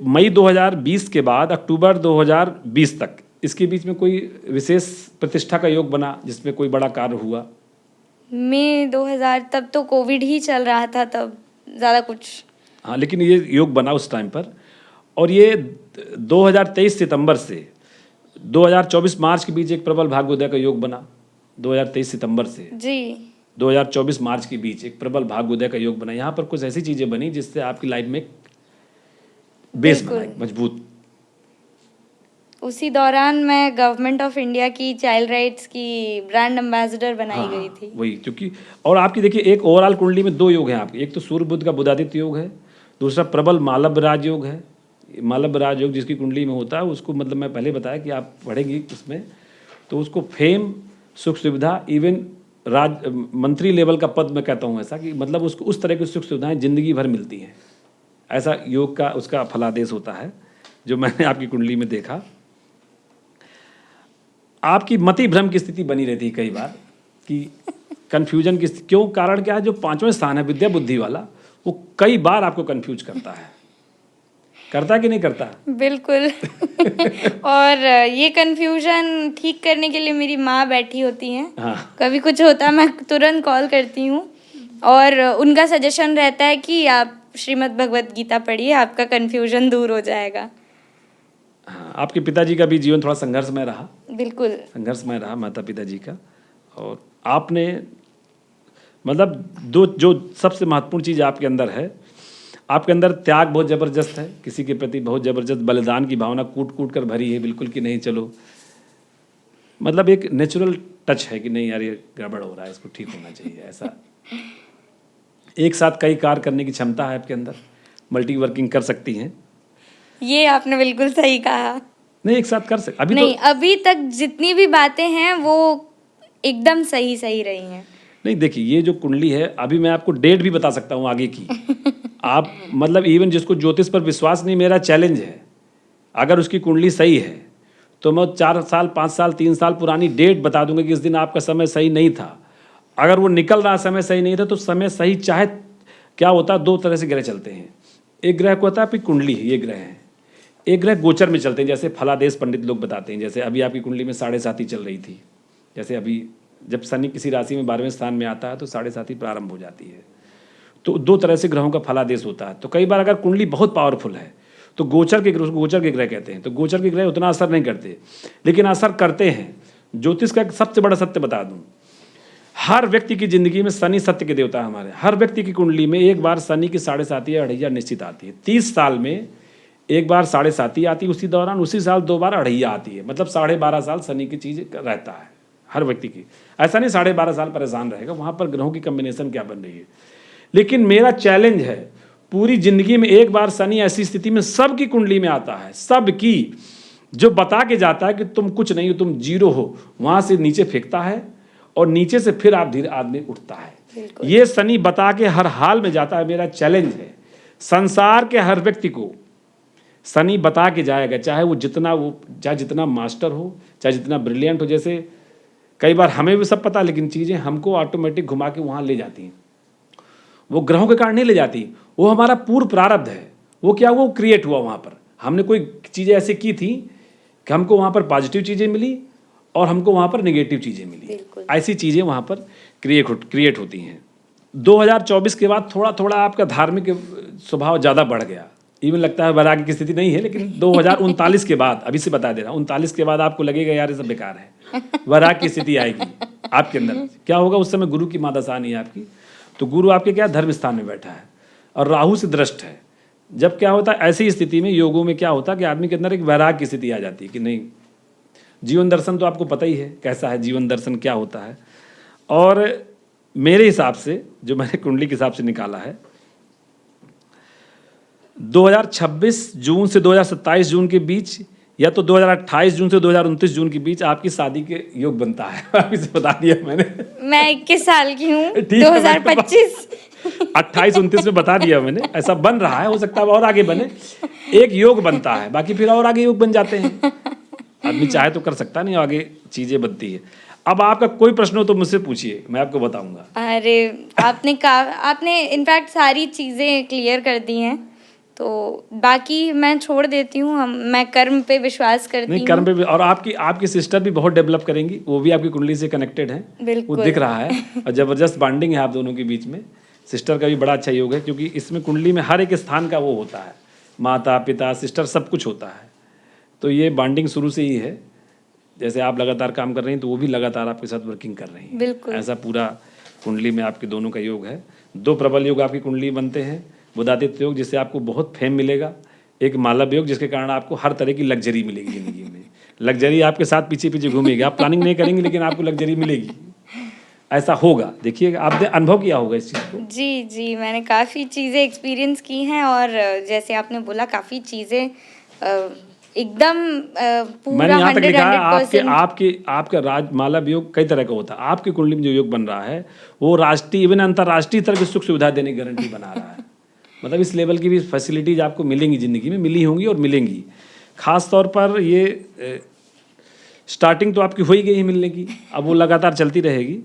मई 2020 के बाद अक्टूबर 2020 तक, इसके बीच में कोई विशेष प्रतिष्ठा का योग बना जिसमें कोई बड़ा कार्य हुआ?
मई 2000, तब तो कोविड ही चल रहा था, तब ज़्यादा कुछ।
हाँ, लेकिन ये योग बना उस टाइम पर। और ये 2023 सितंबर से 2024 मार्च के बीच एक प्रबल भाग्योदय का योग बना। 2023 सितंबर से
जी
2024 मार्च के बीच एक प्रबल भाग्योदय का योग बना। यहाँ पर कुछ ऐसी चीज़ें बनी जिससे आपकी लाइफ में बेस बना मजबूत।
उसी दौरान मैं गवर्नमेंट ऑफ इंडिया की चाइल्ड राइट्स की ब्रांड एम्बेसडर बनाई गई थी।
वही, क्योंकि और आपकी देखिए एक ओवरऑल कुंडली में 2 योग हैं आपके, एक तो सूर्य बुध का बुधादित्य योग है, दूसरा प्रबल मालव राज योग है। मालव राज योग जिसकी कुंडली में होता है उसको, मतलब मैं पहले बताया कि आप पढ़ेंगी उसमें, तो उसको फेम, सुख सुविधा, इवन मंत्री लेवल का पद मैं कहता हूँ ऐसा, कि मतलब उसको उस तरह की सुख सुविधाएं जिंदगी भर मिलती हैं। ऐसा योग का उसका फलादेश होता है जो मैंने आपकी कुंडली में देखा। आपकी मति भ्रम की स्थिति बनी रहती है कई बार, कि कन्फ्यूजन की क्यों, कारण क्या है? जो 5वें स्थान है विद्या बुद्धि वाला, वो कई बार आपको कन्फ्यूज करता है कि नहीं करता?
बिल्कुल। और ये कंफ्यूजन ठीक करने के लिए मेरी माँ बैठी होती हैं।
हाँ।
कभी कुछ होता है मैं तुरंत कॉल करती हूँ और उनका सजेशन रहता है कि आप श्रीमद् भगवत गीता पढ़िए, आपका कंफ्यूजन दूर हो जाएगा।
हाँ, आपके पिताजी का भी जीवन थोड़ा संघर्षमय रहा।
बिल्कुल
संघर्षमय रहा माता पिताजी का। और आपने मतलब जो सबसे महत्वपूर्ण चीज़ आपके अंदर है, आपके अंदर त्याग बहुत ज़बरदस्त है, किसी के प्रति बहुत ज़बरदस्त बलिदान की भावना कूट कूट कर भरी है, बिल्कुल कि नहीं चलो, मतलब एक नेचुरल टच है कि नहीं यार ये गड़बड़ हो रहा है, इसको ठीक होना चाहिए। ऐसा एक साथ कई कार्य करने की क्षमता है आपके अंदर, मल्टी वर्किंग कर सकती हैं।
ये आपने बिल्कुल सही कहा।
नहीं, एक साथ कर सकते अभी
नहीं,
तो
अभी तक जितनी भी बातें हैं वो एकदम सही रही हैं।
नहीं, देखिए ये जो कुंडली है, अभी मैं आपको डेट भी बता सकता हूँ आगे की। आप मतलब इवन जिसको ज्योतिष पर विश्वास नहीं, मेरा चैलेंज है, अगर उसकी कुंडली सही है तो मैं 4 साल 5 साल 3 साल पुरानी डेट बता दूंगा कि इस दिन आपका समय सही नहीं था। अगर वो निकल रहा समय सही नहीं था तो समय सही, चाहे क्या होता है, 2 तरह से ग्रह चलते हैं। एक ग्रह को होता है आपकी कुंडली, ये ग्रह है। एक ग्रह गोचर में चलते हैं, जैसे फलादेश पंडित लोग बताते हैं। जैसे अभी आपकी कुंडली में 7.5 चल रही थी, जैसे अभी जब शनि किसी राशि में 12वें स्थान में आता है तो 7.5 प्रारंभ हो जाती है। तो 2 तरह से ग्रहों का फलादेश होता है। तो कई बार अगर कुंडली बहुत पावरफुल है तो गोचर के ग्रह कहते हैं, तो गोचर के ग्रह उतना असर नहीं करते, लेकिन असर करते हैं। ज्योतिष का एक सबसे बड़ा सत्य बता दूं, हर व्यक्ति की जिंदगी में शनि सत्य के देवता है हमारे। हर व्यक्ति की कुंडली में एक बार शनि की 7.5 या 2.5 निश्चित आती है। 30 साल में एक बार 7.5 आती है, उसी दौरान उसी साल 2 बार 2.5 आती है, मतलब 12.5 साल शनि की चीज रहता है हर व्यक्ति की। ऐसा नहीं 12.5 साल परेशान रहेगा, वहां पर ग्रहों की कॉम्बिनेशन क्या बन रही है। लेकिन मेरा चैलेंज है, पूरी जिंदगी में एक बार शनि ऐसी स्थिति में सबकी कुंडली में आता है, सबकी, जो बता के जाता है कि तुम कुछ नहीं हो, तुम जीरो हो, वहां से नीचे फेंकता है और नीचे से फिर आप धीरे आदमी उठता है। ये शनि बता के हर हाल में जाता है। मेरा चैलेंज है, संसार के हर व्यक्ति को शनि बता के जाएगा, चाहे जितना मास्टर हो, चाहे जितना ब्रिलियंट हो। जैसे कई बार हमें भी सब पता, लेकिन चीज़ें हमको ऑटोमेटिक घुमा के वहाँ ले जाती हैं। वो ग्रहों के कारण नहीं ले जाती, वो हमारा पूर्व प्रारब्ध है। वो क्या हुआ, वो क्रिएट हुआ वहाँ पर। हमने कोई चीज़ें ऐसी की थी कि हमको वहाँ पर पॉजिटिव चीज़ें मिली और हमको वहाँ पर नेगेटिव चीज़ें मिली। ऐसी चीज़ें वहाँ पर क्रिएट होती हैं। 2024 के बाद थोड़ा थोड़ा आपका धार्मिक स्वभाव ज़्यादा बढ़ गया। इवन लगता है वैराग्य की स्थिति नहीं है, लेकिन 2039 के बाद, अभी से बता दे रहा हूँ, 39 के बाद आपको लगेगा यार ये सब बेकार है, वैराग्य की स्थिति आएगी आपके अंदर। क्या होगा उस समय, गुरु की महादशा नहीं है आपकी, तो गुरु आपके क्या धर्म स्थान में बैठा है और राहु से दृष्ट है। जब क्या होता है ऐसी स्थिति में, योगों में क्या होता है कि आदमी के अंदर एक वैराग्य की स्थिति आ जाती है कि नहीं, जीवन दर्शन तो आपको पता ही है कैसा है, जीवन दर्शन क्या होता है। और मेरे हिसाब से, जो मैंने कुंडली के हिसाब से निकाला है, 2026 जून से 2027 जून के बीच, या तो 2028 जून से 2029 जून के बीच आपकी शादी के योग बनता है। अभी से बता दिया मैंने।
मैं 21 साल की हूँ,
ठीक है,
2025।
28-29 में बता दिया मैंने, ऐसा बन रहा है, हो सकता है और आगे बने। एक योग बनता है, बाकी फिर और आगे योग बन जाते हैं। आदमी चाहे तो कर सकता नहीं, आगे चीजें बनती है। अब आपका कोई प्रश्न हो तो मुझसे पूछिए, मैं आपको बताऊंगा।
अरे आपने इनफैक्ट सारी चीज़ें क्लियर कर दी हैं, तो बाकी मैं छोड़ देती हूँ। मैं कर्म पे विश्वास करती
नहीं,
हूँ।
कर्म पे भी, और आपकी सिस्टर भी बहुत डेवलप करेंगी, वो भी आपकी कुंडली से कनेक्टेड है, वो
बिल्कुल।
दिख रहा है, और जबरदस्त बॉन्डिंग है आप दोनों के बीच में। सिस्टर का भी बड़ा अच्छा योग है, क्योंकि इसमें कुंडली में हर एक स्थान का वो होता है, माता पिता सिस्टर सब कुछ होता है। तो ये बॉन्डिंग शुरू से ही है। जैसे आप लगातार काम कर रही हैं तो वो भी लगातार आपके साथ वर्किंग कर रही हैं।
बिल्कुल।
ऐसा पूरा कुंडली में आपके दोनों का योग है। 2 प्रबल योग आपकी कुंडली बनते हैं। बुधादित्य योग, जिससे आपको बहुत फेम मिलेगा। एक मालव योग, जिसके कारण आपको हर तरह की लग्जरी मिलेगी जिंदगी में। लग्जरी आपके साथ पीछे पीछे घूमेगी, आप प्लानिंग नहीं करेंगे लेकिन आपको लग्जरी मिलेगी। ऐसा होगा, देखिए आपने अनुभव किया होगा इस चीज़ को।
जी जी, मैंने काफ़ी चीज़ें एक्सपीरियंस की हैं, और जैसे आपने बोला काफ़ी चीज़ें एकदम पूरा
मैंने यहाँ तक
100
लिखा है, आपके
100%
आपके आपका राज मालव योग कई तरह का होता है। आपकी कुंडली में जो योग बन रहा है वो राष्ट्रीय इवन अंतर्राष्ट्रीय स्तर की सुख सुविधा देने की गारंटी बना रहा है। मतलब इस लेवल की भी फैसिलिटीज आपको मिलेंगी, ज़िंदगी में मिली होंगी और मिलेंगी। खास तौर पर ये स्टार्टिंग तो आपकी हो ही गई है मिलने की, अब वो लगातार चलती रहेगी।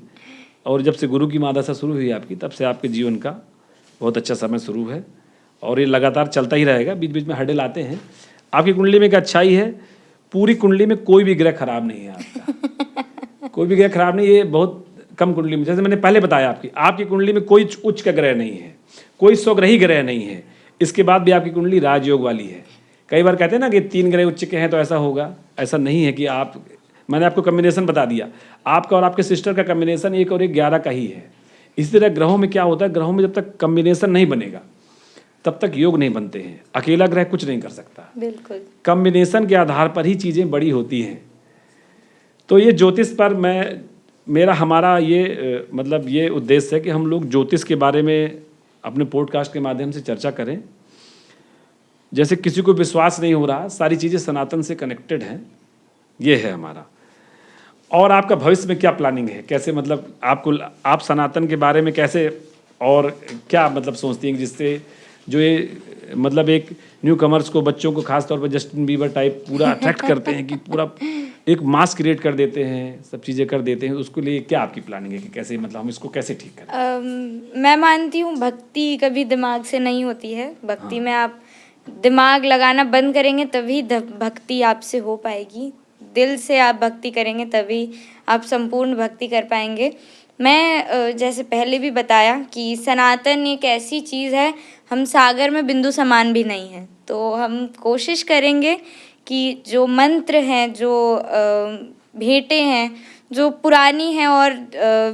और जब से गुरु की महादशा शुरू हुई आपकी, तब से आपके जीवन का बहुत अच्छा समय शुरू है, और ये लगातार चलता ही रहेगा। बीच बीच में हर्डल आते हैं। आपकी कुंडली में एक अच्छाई है, पूरी कुंडली में कोई भी ग्रह खराब नहीं है आपका। कोई भी ग्रह खराब नहीं, ये बहुत कम कुंडली में, जैसे मैंने पहले बताया आपकी कुंडली में कोई उच्च का ग्रह नहीं है, कोई स्वग्रही ग्रह नहीं है। इसके बाद भी आपकी कुंडली राजयोग वाली है। कई बार कहते हैं ना कि 3 ग्रह उच्च के हैं तो ऐसा होगा, ऐसा नहीं है कि आप, मैंने आपको कम्बिनेशन बता दिया, आपका और आपके सिस्टर का कम्बिनेशन 1 और 1 11 का ही है। इसी तरह ग्रहों में क्या होता है, ग्रहों में जब तक कम्बिनेशन नहीं बनेगा तब तक योग नहीं बनते हैं। अकेला ग्रह कुछ नहीं कर सकता,
बिल्कुल
कम्बिनेशन के आधार पर ही चीज़ें बड़ी होती हैं। तो ये ज्योतिष पर हमारा ये मतलब ये उद्देश्य है कि हम लोग ज्योतिष के बारे में अपने पॉडकास्ट के माध्यम से चर्चा करें। जैसे किसी को विश्वास नहीं हो रहा, सारी चीज़ें सनातन से कनेक्टेड हैं, ये है हमारा। और आपका भविष्य में क्या प्लानिंग है, कैसे, मतलब आप सनातन के बारे में कैसे और क्या मतलब सोचती हैं, जिससे जो ये मतलब एक न्यू कमर्स को, बच्चों को, खास तौर पर जस्टिन बीबर टाइप पूरा अट्रैक्ट करते हैं कि पूरा एक मास क्रिएट कर देते हैं, सब चीज़ें कर देते हैं, उसके लिए क्या आपकी प्लानिंग है कि कैसे, मतलब हम इसको कैसे ठीक करें?
मैं मानती हूँ भक्ति कभी दिमाग से नहीं होती है। भक्ति में आप दिमाग लगाना बंद करेंगे तभी भक्ति आपसे हो पाएगी। दिल से आप भक्ति करेंगे तभी आप संपूर्ण भक्ति कर पाएंगे। मैं जैसे पहले भी बताया कि सनातन एक ऐसी चीज़ है, हम सागर में बिंदु समान भी नहीं है। तो हम कोशिश करेंगे कि जो मंत्र हैं, जो भेंटें हैं, जो पुरानी हैं और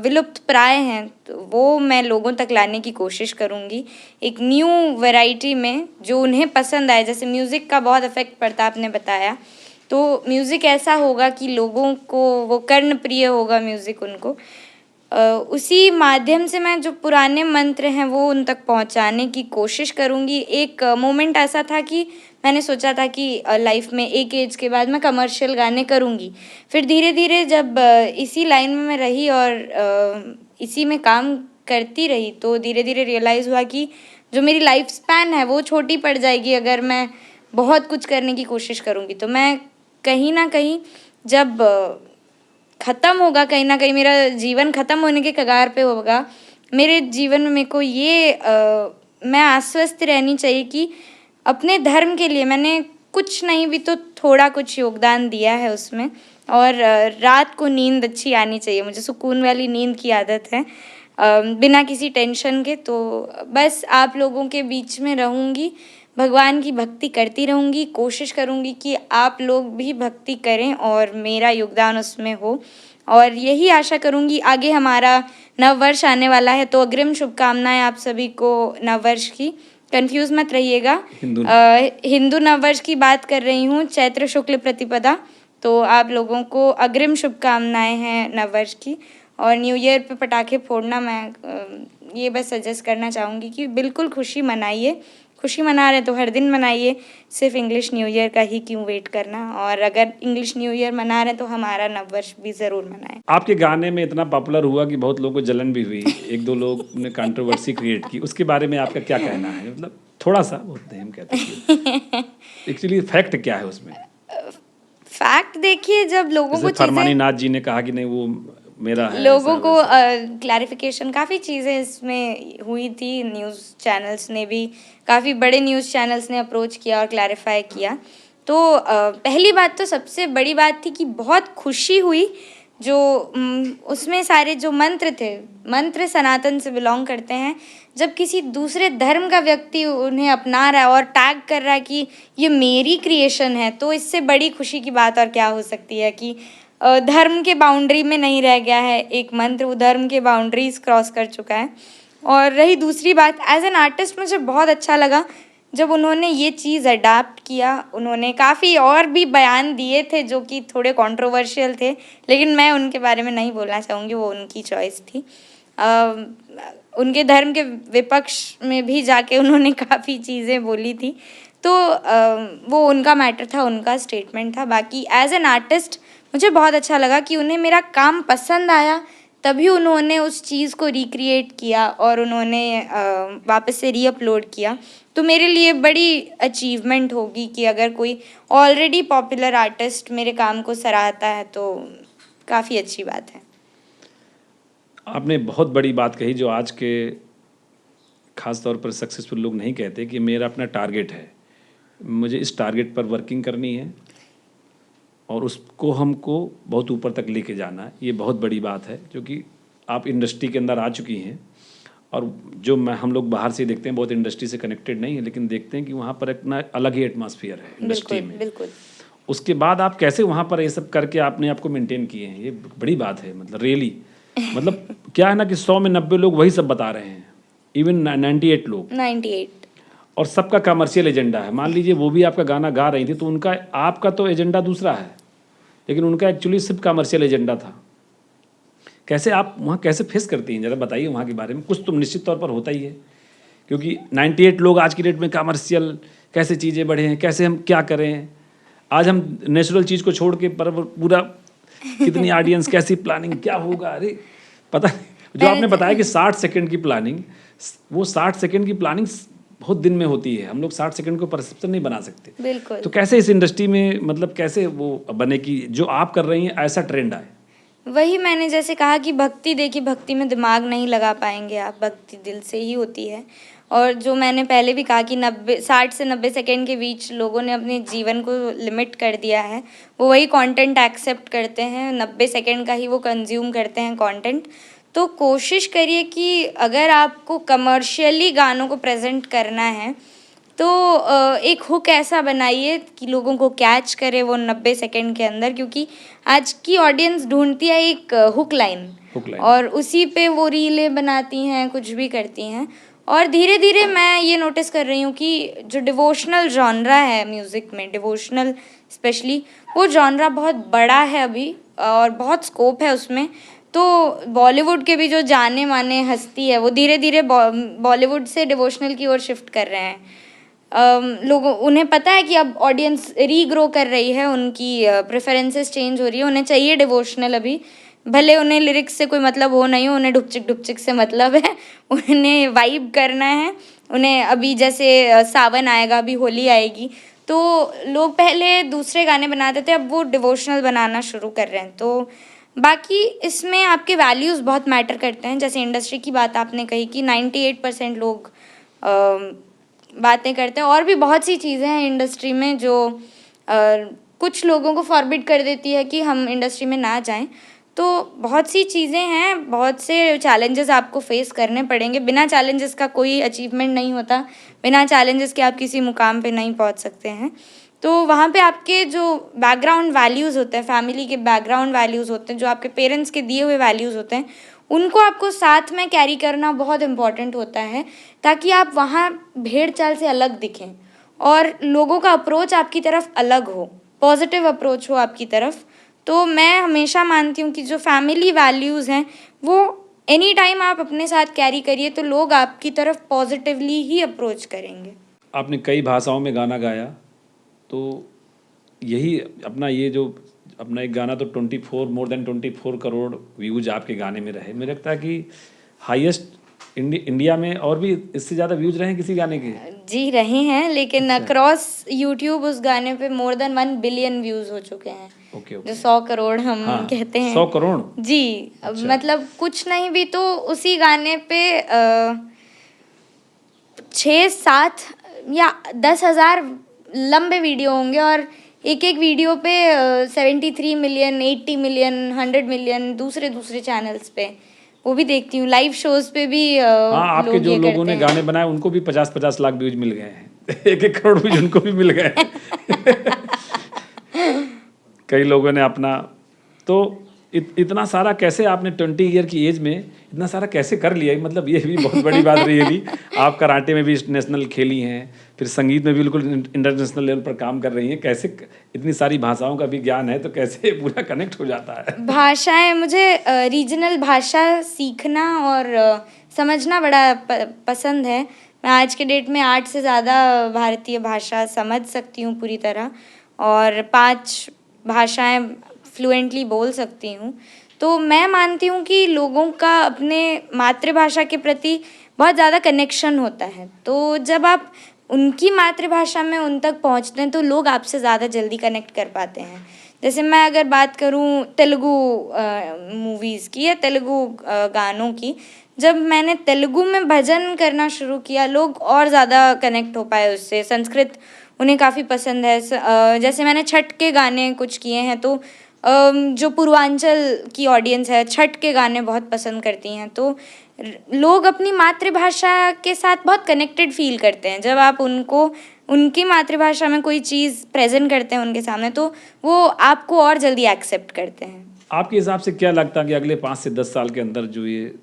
विलुप्त प्राय हैं, तो वो मैं लोगों तक लाने की कोशिश करूँगी एक न्यू वैरायटी में, जो उन्हें पसंद आए। जैसे म्यूज़िक का बहुत इफ़ेक्ट पड़ता, आपने बताया, तो म्यूज़िक ऐसा होगा कि लोगों को वो कर्णप्रिय होगा म्यूज़िक उनको। उसी माध्यम से मैं जो पुराने मंत्र हैं वो उन तक पहुंचाने की कोशिश करूंगी। एक मोमेंट ऐसा था कि मैंने सोचा था कि लाइफ में एक एज के बाद मैं कमर्शियल गाने करूंगी। फिर धीरे धीरे जब इसी लाइन में मैं रही और इसी में काम करती रही, तो धीरे धीरे रियलाइज़ हुआ कि जो मेरी लाइफ स्पैन है वो छोटी पड़ जाएगी अगर मैं बहुत कुछ करने की कोशिश करूंगी। तो मैं कहीं ना कहीं जब ख़त्म होगा, कहीं ना कहीं मेरा जीवन ख़त्म होने के कगार पे होगा, मेरे जीवन में मेरे को ये मैं आश्वस्त रहनी चाहिए कि अपने धर्म के लिए मैंने कुछ नहीं भी तो थोड़ा कुछ योगदान दिया है उसमें। और रात को नींद अच्छी आनी चाहिए, मुझे सुकून वाली नींद की आदत है, बिना किसी टेंशन के। तो बस आप लोगों के बीच में रहूँगी, भगवान की भक्ति करती रहूँगी, कोशिश करूँगी कि आप लोग भी भक्ति करें और मेरा योगदान उसमें हो। और यही आशा करूँगी, आगे हमारा नव वर्ष आने वाला है, तो अग्रिम शुभकामनाएं आप सभी को नव वर्ष की। कंफ्यूज मत रहिएगा।
हिंदू
हिंदू नववर्ष की बात कर रही हूँ, चैत्र शुक्ल प्रतिपदा। तो आप लोगों को अग्रिम शुभकामनाएं हैं नववर्ष की। और न्यू ईयर पे पटाखे फोड़ना, मैं ये बस सजेस्ट करना चाहूँगी कि बिल्कुल खुशी मनाइए। खुशी मना रहे तो हर दिन मनाइए, सिर्फ इंग्लिश न्यू ईयर का ही क्यों वेट करना। और अगर इंग्लिश न्यू ईयर मना रहे तो हमारा नववर्ष भी ज़रूर मनाएं।
आपके गाने में इतना पॉपुलर हुआ कि बहुत लोगों को जलन भी हुई, एक दो लोग ने कंट्रोवर्सी क्रिएट की, उसके बारे में आपका क्या कहना है? मतलब थोड़ा सा बहुत नहीं हम कहते हैं, एक्चुअली फैक्ट क्या है उसमें?
फैक्ट देखिए, जब लोगों को
जैसे फरमानी नाथ जी ने कहा कि नहीं वो मेरा है,
लोगों
ऐसा
को
वैसा।
क्लैरिफिकेशन काफ़ी चीज़ें इसमें हुई थी। न्यूज़ चैनल्स ने भी, काफ़ी बड़े न्यूज़ चैनल्स ने अप्रोच किया और क्लैरिफाई किया। तो पहली बात तो सबसे बड़ी बात थी कि बहुत खुशी हुई जो उसमें सारे जो मंत्र थे, मंत्र सनातन से बिलोंग करते हैं। जब किसी दूसरे धर्म का व्यक्ति उन्हें अपना रहा है और टैग कर रहा है कि ये मेरी क्रिएशन है, तो इससे बड़ी खुशी की बात और क्या हो सकती है कि धर्म के बाउंड्री में नहीं रह गया है एक मंत्र, वो धर्म के बाउंड्रीज क्रॉस कर चुका है। और रही दूसरी बात, एज एन आर्टिस्ट मुझे बहुत अच्छा लगा जब उन्होंने ये चीज़ अडाप्ट किया। उन्होंने काफ़ी और भी बयान दिए थे जो कि थोड़े कंट्रोवर्शियल थे, लेकिन मैं उनके बारे में नहीं बोलना चाहूँगी, वो उनकी चॉइस थी। उनके धर्म के विपक्ष में भी जाके उन्होंने काफ़ी चीज़ें बोली थी। तो वो उनका मैटर था, उनका स्टेटमेंट था। बाकी एज एन आर्टिस्ट मुझे बहुत अच्छा लगा कि उन्हें मेरा काम पसंद आया, तभी उन्होंने उस चीज़ को रिक्रिएट किया और उन्होंने वापस से रीअपलोड किया। तो मेरे लिए बड़ी अचीवमेंट होगी कि अगर कोई ऑलरेडी पॉपुलर आर्टिस्ट मेरे काम को सराहता है तो काफ़ी अच्छी बात है।
आपने बहुत बड़ी बात कही जो आज के खास तौर पर सक्सेसफुल लोग नहीं कहते कि मेरा अपना टारगेट है, मुझे इस टारगेट पर वर्किंग करनी है और उसको हमको बहुत ऊपर तक लेके जाना है। ये बहुत बड़ी बात है क्योंकि आप इंडस्ट्री के अंदर आ चुकी हैं और जो हम लोग बाहर से देखते हैं, बहुत इंडस्ट्री से कनेक्टेड नहीं है, लेकिन देखते हैं कि वहाँ पर अपना अलग ही एटमॉस्फेयर है इंडस्ट्री में।
बिल्कुल।
उसके बाद आप कैसे वहाँ पर ये सब करके आपने आपको मेंटेन किए हैं, ये बड़ी बात है। मतलब रियली मतलब क्या है ना कि 100 में 90 लोग वही सब बता रहे हैं, इवन 98 लोग,
98
और सबका कमर्शियल एजेंडा है। मान लीजिए वो भी आपका गाना गा रही थी तो उनका, आपका तो एजेंडा दूसरा है, लेकिन उनका एक्चुअली सिर्फ कमर्शियल एजेंडा था। कैसे आप वहाँ कैसे फेस करती हैं, ज़रा बताइए वहाँ के बारे में। कुछ तो निश्चित तौर पर होता ही है क्योंकि 98 लोग आज की डेट में कमर्शियल कैसे चीज़ें बढ़े हैं, कैसे हम क्या करें। आज हम नेचुरल चीज़ को छोड़ के पर पूरा कितनी ऑडियंस, कैसी प्लानिंग, क्या होगा, अरे पता नहीं। जो आपने बताया कि 60 सेकंड की प्लानिंग, वो 60 सेकंड की प्लानिंग बहुत दिन में होती है। हम लोग 60 सेकंड को परसेप्शन नहीं बना सकते।
बिल्कुल।
तो कैसे इस इंडस्ट्री में मतलब कैसे वो बने कि जो आप कर रही हैं ऐसा ट्रेंड आए?
वही मैंने जैसे कहा कि भक्ति, देखिए भक्ति में दिमाग नहीं लगा पाएंगे आप, भक्ति दिल से ही होती है। और जो मैंने पहले भी कहा कि 60 से 90 सेकेंड के बीच लोगों ने अपने जीवन को लिमिट कर दिया है, वो वही कंटेंट एक्सेप्ट करते हैं, 90 सेकेंड का ही वो कंज्यूम करते हैं कंटेंट। तो कोशिश करिए कि अगर आपको कमर्शियली गानों को प्रेजेंट करना है तो एक हुक ऐसा बनाइए कि लोगों को कैच करे वो 90 सेकेंड के अंदर, क्योंकि आज की ऑडियंस ढूंढती है एक हुक लाइन, और उसी पे वो रीलें बनाती हैं, कुछ भी करती हैं। और धीरे धीरे मैं ये नोटिस कर रही हूँ कि जो डिवोशनल जॉनरा है म्यूज़िक में, डिवोशनल स्पेशली, वो जॉनरा बहुत बड़ा है अभी और बहुत स्कोप है उसमें। तो बॉलीवुड के भी जो जाने माने हस्ती है वो धीरे धीरे बॉलीवुड से डिवोशनल की ओर शिफ्ट कर रहे हैं। लोगों, उन्हें पता है कि अब ऑडियंस रीग्रो कर रही है, उनकी प्रेफरेंसेस चेंज हो रही है, उन्हें चाहिए डिवोशनल अभी। भले उन्हें लिरिक्स से कोई मतलब हो नहीं हो, उन्हें ढुकचिक ढुकचिक से मतलब है, उन्हें वाइब करना है। उन्हें अभी जैसे सावन आएगा, अभी होली आएगी, तो लोग पहले दूसरे गाने बनाते थे, अब वो डिवोशनल बनाना शुरू कर रहे हैं। तो बाकी इसमें आपके वैल्यूज़ बहुत मैटर करते हैं। जैसे इंडस्ट्री की बात आपने कही कि 98% लोग बातें करते हैं, और भी बहुत सी चीज़ें हैं इंडस्ट्री में जो कुछ लोगों को फॉरबिड कर देती है कि हम इंडस्ट्री में ना जाएं। तो बहुत सी चीज़ें हैं, बहुत से चैलेंजेस आपको फेस करने पड़ेंगे। बिना चैलेंजेस का कोई अचीवमेंट नहीं होता, बिना चैलेंजेस के आप किसी मुकाम पे नहीं पहुंच सकते हैं। तो वहाँ पे आपके जो बैकग्राउंड वैल्यूज़ होते हैं, फैमिली के बैकग्राउंड वैल्यूज़ होते हैं, जो आपके पेरेंट्स के दिए हुए वैल्यूज़ होते हैं, उनको आपको साथ में कैरी करना बहुत इम्पोर्टेंट होता है, ताकि आप वहाँ भेड़ चाल से अलग दिखें और लोगों का अप्रोच आपकी तरफ अलग हो, पॉजिटिव अप्रोच हो आपकी तरफ। तो मैं हमेशा मानती हूँ कि जो फैमिली वैल्यूज़ हैं वो एनी टाइम आप अपने साथ कैरी करिए तो लोग आपकी तरफ पॉजिटिवली ही अप्रोच करेंगे।
आपने कई भाषाओं में गाना गाया, तो यही अपना ये जो अपना एक गाना तो 24 मोर देन 24 करोड़ व्यूज आपके गाने में रहे। मुझे लगता है कि हाईएस्ट इंडिया में, और भी इससे ज़्यादा व्यूज रहे हैं किसी गाने के?
जी रहे हैं, लेकिन
अच्छा।
अक्रॉस यूट्यूब उस गाने पे मोर देन 1 बिलियन व्यूज हो चुके हैं,
ओके
जो
ओके।
100 करोड़ हम
हाँ,
कहते हैं।
100 करोड़।
जी।
अच्छा।
मतलब कुछ नहीं भी तो उसी गाने पे 6-7 या 10,000 लंबे वीडियो होंगे, और एक एक वीडियो पे 73 मिलियन, 80 मिलियन, 100 मिलियन दूसरे दूसरे चैनल्स पे। वो भी देखती हूँ, लाइव शोज पे भी
हाँ, आपके
लोग
जो
ये
लोगों
करते
ने
हैं।
गाने बनाए उनको भी 50-50 लाख व्यूज मिल गए हैं। 1-1 करोड़ व्यूज उनको भी मिल गए कई लोगों ने अपना, तो इतना सारा कैसे आपने 20 ईयर की एज में इतना सारा कैसे कर लिया? मतलब ये भी बहुत बड़ी बात रही है। आप कराटे में भी नेशनल खेली हैं, फिर संगीत में भी बिल्कुल इंटरनेशनल लेवल पर काम कर रही हैं। कैसे इतनी सारी भाषाओं का भी ज्ञान है, तो कैसे पूरा कनेक्ट हो जाता है?
भाषाएं, मुझे रीजनल भाषा सीखना और समझना बड़ा पसंद है। मैं आज के डेट में 8 से ज़्यादा भारतीय भाषा समझ सकती हूँ पूरी तरह, और 5 भाषाएं फ्लुएंटली बोल सकती हूँ। तो मैं मानती हूँ कि लोगों का अपने मातृभाषा के प्रति बहुत ज़्यादा कनेक्शन होता है। तो जब आप उनकी मातृभाषा में उन तक पहुँचते हैं तो लोग आपसे ज़्यादा जल्दी कनेक्ट कर पाते हैं। जैसे मैं अगर बात करूँ तेलुगु मूवीज़ की या तेलुगु गानों की, जब मैंने तेलुगु में भजन करना शुरू किया, लोग और ज़्यादा कनेक्ट हो पाए उससे। संस्कृत उन्हें काफ़ी पसंद है। जैसे मैंने छठ के गाने कुछ किए हैं, तो जो पूर्वांचल की ऑडियंस है छठ के गाने बहुत पसंद करती हैं। तो लोग अपनी मातृभाषा के साथ बहुत कनेक्टेड फील करते हैं। जब आप उनको उनकी मातृभाषा में कोई चीज़ प्रेजेंट करते हैं उनके सामने, तो वो आपको और जल्दी एक्सेप्ट करते हैं।
आपके हिसाब से क्या लगता है कि अगले 5 से 10 साल के अंदर जो ये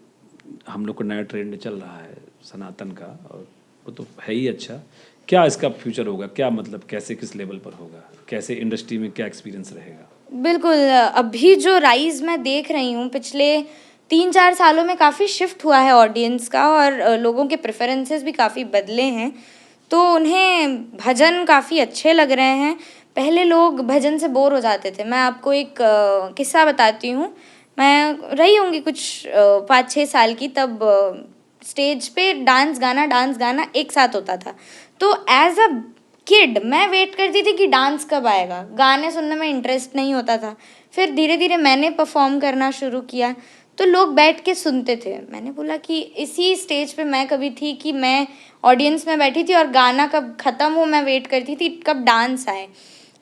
हम लोग को नया ट्रेंड चल रहा है सनातन का, और वो तो है ही अच्छा, क्या इसका फ्यूचर होगा? क्या मतलब कैसे, किस लेवल पर होगा? कैसे इंडस्ट्री में क्या एक्सपीरियंस रहेगा?
बिल्कुल, अभी जो राइज मैं देख रही हूँ पिछले 3-4 सालों में काफ़ी शिफ्ट हुआ है ऑडियंस का, और लोगों के प्रेफरेंसेस भी काफ़ी बदले हैं। तो उन्हें भजन काफ़ी अच्छे लग रहे हैं। पहले लोग भजन से बोर हो जाते थे। मैं आपको एक किस्सा बताती हूँ। मैं रही होंगी कुछ 5-6 साल की, तब स्टेज पे डांस गाना एक साथ होता था। तो एज अ किड मैं वेट करती थी कि डांस कब आएगा। गाने सुनने में इंटरेस्ट नहीं होता था। फिर धीरे धीरे मैंने परफॉर्म करना शुरू किया, तो लोग बैठ के सुनते थे। मैंने बोला कि इसी स्टेज पे मैं कभी थी कि मैं ऑडियंस में बैठी थी और गाना कब ख़त्म हो मैं वेट करती थी कब डांस आए।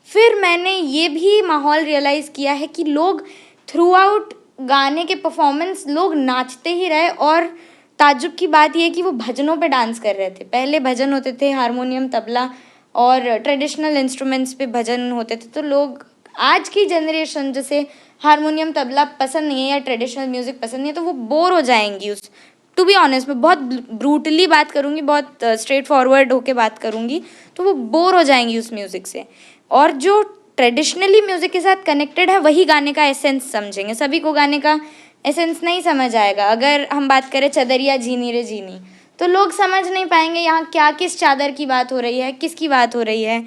फिर मैंने ये भी माहौल रियलाइज़ किया है कि लोग थ्रू आउट गाने के परफॉर्मेंस लोग नाचते ही रहे, और ताज्जुब की बात यह है कि वो भजनों पे डांस कर रहे थे। पहले भजन होते थे हारमोनियम, तबला और ट्रेडिशनल इंस्ट्रूमेंट्स पे भजन होते थे। तो लोग, आज की जनरेशन जैसे हारमोनियम तबला पसंद नहीं है या ट्रेडिशनल म्यूज़िक पसंद नहीं है, तो वो बोर हो जाएंगी उस, टू बी ऑनेस्ट मैं बहुत ब्रूटली बात करूँगी, बहुत स्ट्रेट फॉरवर्ड होके बात करूँगी, तो वो बोर हो जाएंगी उस म्यूज़िक से। और जो ट्रेडिशनली म्यूज़िक के साथ कनेक्टेड है वही गाने का एसेंस समझेंगे। सभी को गाने का एसेंस नहीं समझ आएगा। अगर हम बात करें चदरिया झीनी रे झीनी, तो लोग समझ नहीं पाएंगे यहाँ क्या, किस चादर की बात हो रही है, किसकी बात हो रही है।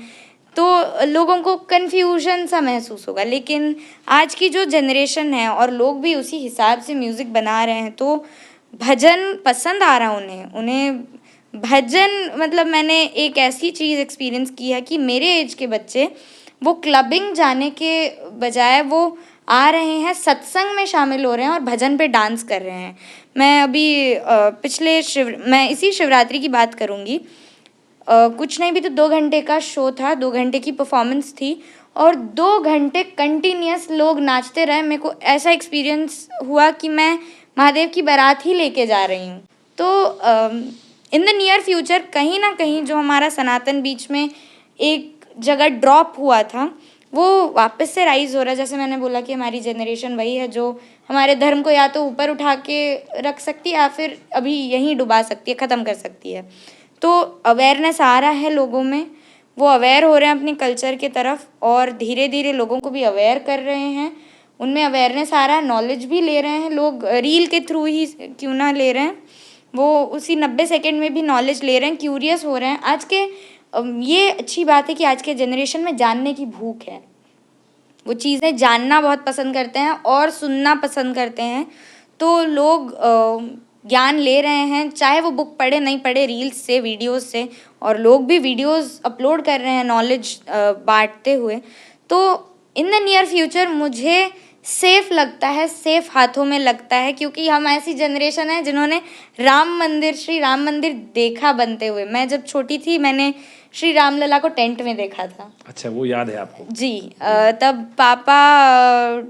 तो लोगों को कन्फ्यूजन सा महसूस होगा। लेकिन आज की जो जनरेशन है और लोग भी उसी हिसाब से म्यूज़िक बना रहे हैं, तो भजन पसंद आ रहा उन्हें भजन, मतलब मैंने एक ऐसी चीज़ एक्सपीरियंस की है कि मेरे एज के बच्चे वो क्लबिंग जाने के बजाय वो आ रहे हैं, सत्संग में शामिल हो रहे हैं और भजन पे डांस कर रहे हैं। मैं अभी मैं इसी शिवरात्रि की बात करूँगी। कुछ नहीं भी तो 2 घंटे का शो था, 2 घंटे की परफॉर्मेंस थी, और 2 घंटे कंटिन्यूस लोग नाचते रहे। मेरे को ऐसा एक्सपीरियंस हुआ कि मैं महादेव की बारात ही लेके जा रही हूँ। तो इन द नियर फ्यूचर कहीं ना कहीं जो हमारा सनातन बीच में एक जगह ड्रॉप हुआ था, वो वापस से राइज हो रहा है। जैसे मैंने बोला कि हमारी जनरेशन वही है जो हमारे धर्म को या तो ऊपर उठा के रख सकती है या फिर अभी यहीं डुबा सकती है, ख़त्म कर सकती है। तो अवेयरनेस आ रहा है लोगों में, वो अवेयर हो रहे हैं अपने कल्चर की तरफ और धीरे धीरे लोगों को भी अवेयर कर रहे हैं। उनमें अवेयरनेस आ रहा है, नॉलेज भी ले रहे हैं लोग, रील के थ्रू ही क्यों ना ले रहे हैं, वो उसी 90 सेकेंड में भी नॉलेज ले रहे हैं, क्यूरियस हो रहे हैं। आज के ये अच्छी बात है कि आज के जनरेशन में जानने की भूख है, वो चीज़ें जानना बहुत पसंद करते हैं और सुनना पसंद करते हैं। तो लोग ज्ञान ले रहे हैं, चाहे वो बुक पढ़े नहीं पढ़े, रील्स से, वीडियोस से, और लोग भी वीडियोस अपलोड कर रहे हैं नॉलेज बांटते हुए। तो इन द नियर फ्यूचर मुझे सेफ लगता है, सेफ हाथों में लगता है, क्योंकि हम ऐसी जनरेशन है जिन्होंने श्री राम मंदिर देखा बनते हुए। मैं जब छोटी थी मैंने श्री रामलला को टेंट में देखा था।
अच्छा, वो याद है आपको?
जी। तब पापा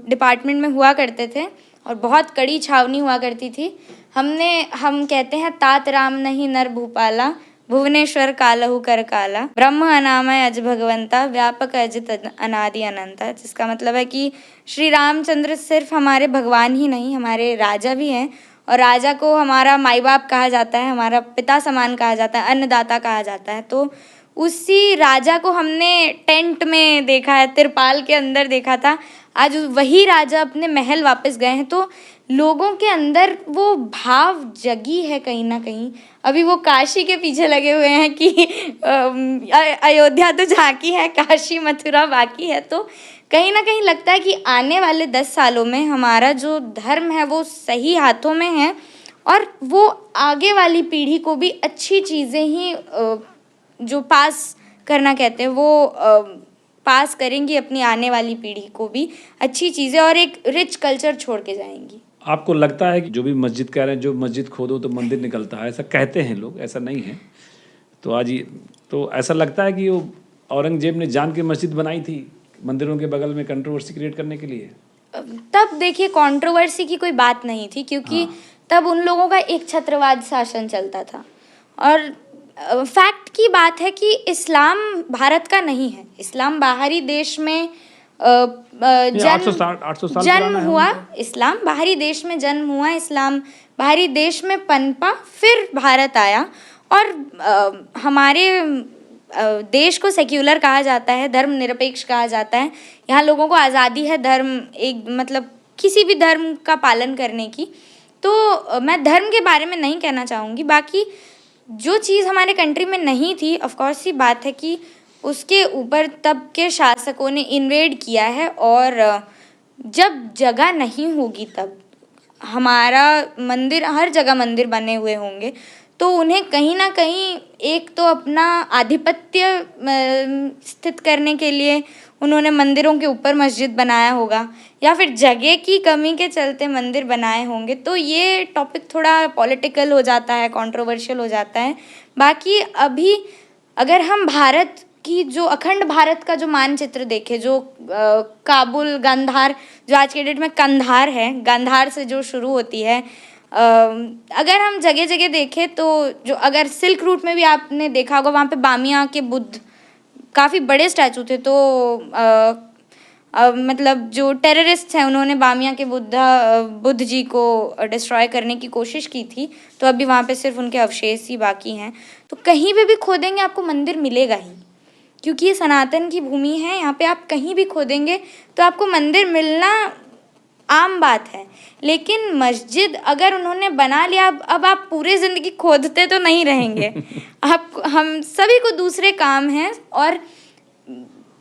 डिपार्टमेंट में हुआ करते थे और बहुत कड़ी छावनी हुआ करती थी। हम कहते हैं तात राम नहीं नर भूपाला, भुवनेश्वर कालहु कर काला, ब्रह्म अनामय अज भगवंता, व्यापक अजित अनादि अनंता। जिसका मतलब है कि श्री रामचंद्र सिर्फ हमारे भगवान ही नहीं, हमारे राजा भी हैं, और राजा को हमारा माई बाप कहा जाता है, हमारा पिता समान कहा जाता है, अन्नदाता कहा जाता है। तो उसी राजा को हमने टेंट में देखा है, तिरपाल के अंदर देखा था। आज वही राजा अपने महल वापस गए हैं, तो लोगों के अंदर वो भाव जगी है कहीं ना कहीं। अभी वो काशी के पीछे लगे हुए हैं कि अयोध्या तो झांकी है, काशी मथुरा बाकी है। तो कहीं ना कहीं लगता है कि आने वाले 10 सालों में हमारा जो धर्म है वो सही हाथों में है, और वो आगे वाली पीढ़ी को भी अच्छी चीज़ें ही जो पास करना कहते हैं वो पास करेंगी, अपनी आने वाली पीढ़ी को भी अच्छी चीज़ें और एक रिच कल्चर छोड़ के जाएंगी।
आपको लगता है कि जो भी मस्जिद कह रहे हैं, जो मस्जिद खोदो तो मंदिर निकलता है, ऐसा कहते हैं लोग, ऐसा नहीं है? तो आज ये तो ऐसा लगता है कि वो औरंगजेब ने जान के मस्जिद बनाई थी मंदिरों के बगल में कंट्रोवर्सी क्रिएट करने के लिए?
तब देखिए कंट्रोवर्सी की कोई बात नहीं थी, क्योंकि तब उन लोगों का एक छत्रवाद शासन चलता था। और फैक्ट की बात है कि इस्लाम भारत का नहीं है, इस्लाम बाहरी देश में जन्म हुआ। इस्लाम बाहरी देश में जन्म हुआ, इस्लाम बाहरी देश में पनपा, फिर भारत आया। और हमारे देश को सेक्युलर कहा जाता है, धर्मनिरपेक्ष कहा जाता है। यहाँ लोगों को आज़ादी है धर्म एक मतलब किसी भी धर्म का पालन करने की। तो मैं धर्म के बारे में नहीं कहना चाहूँगी। बाकी जो चीज़ हमारे कंट्री में नहीं थी, ऑफ कोर्स सी बात है कि उसके ऊपर तब के शासकों ने इन्वेड किया है, और जब जगह नहीं होगी तब हमारा मंदिर, हर जगह मंदिर बने हुए होंगे, तो उन्हें कहीं ना कहीं एक तो अपना आधिपत्य स्थित करने के लिए उन्होंने मंदिरों के ऊपर मस्जिद बनाया होगा, या फिर जगह की कमी के चलते मंदिर बनाए होंगे। तो ये टॉपिक थोड़ा पॉलिटिकल हो जाता है, कंट्रोवर्शियल हो जाता है। बाकी अभी अगर हम भारत की जो अखंड भारत का जो मानचित्र देखें, जो काबुल, गांधार, जो आज के डेट में कंधार है, गांधार से जो शुरू होती है, अगर हम जगह जगह देखें तो जो अगर सिल्क रूट में भी आपने देखा होगा, वहाँ पे बामिया के बुद्ध काफ़ी बड़े स्टैचू थे। तो मतलब जो टेररिस्ट हैं उन्होंने बामिया के बुद्ध जी को डिस्ट्रॉय करने की कोशिश की थी। तो अभी वहाँ पे सिर्फ उनके अवशेष ही बाकी हैं। तो कहीं पे भी खोदेंगे आपको मंदिर मिलेगा ही, क्योंकि ये सनातन की भूमि है। यहाँ पे आप कहीं भी खोदेंगे तो आपको मंदिर मिलना आम बात है। लेकिन मस्जिद अगर उन्होंने बना लिया, अब आप पूरे ज़िंदगी खोदते तो नहीं रहेंगे। आप हम सभी को दूसरे काम हैं, और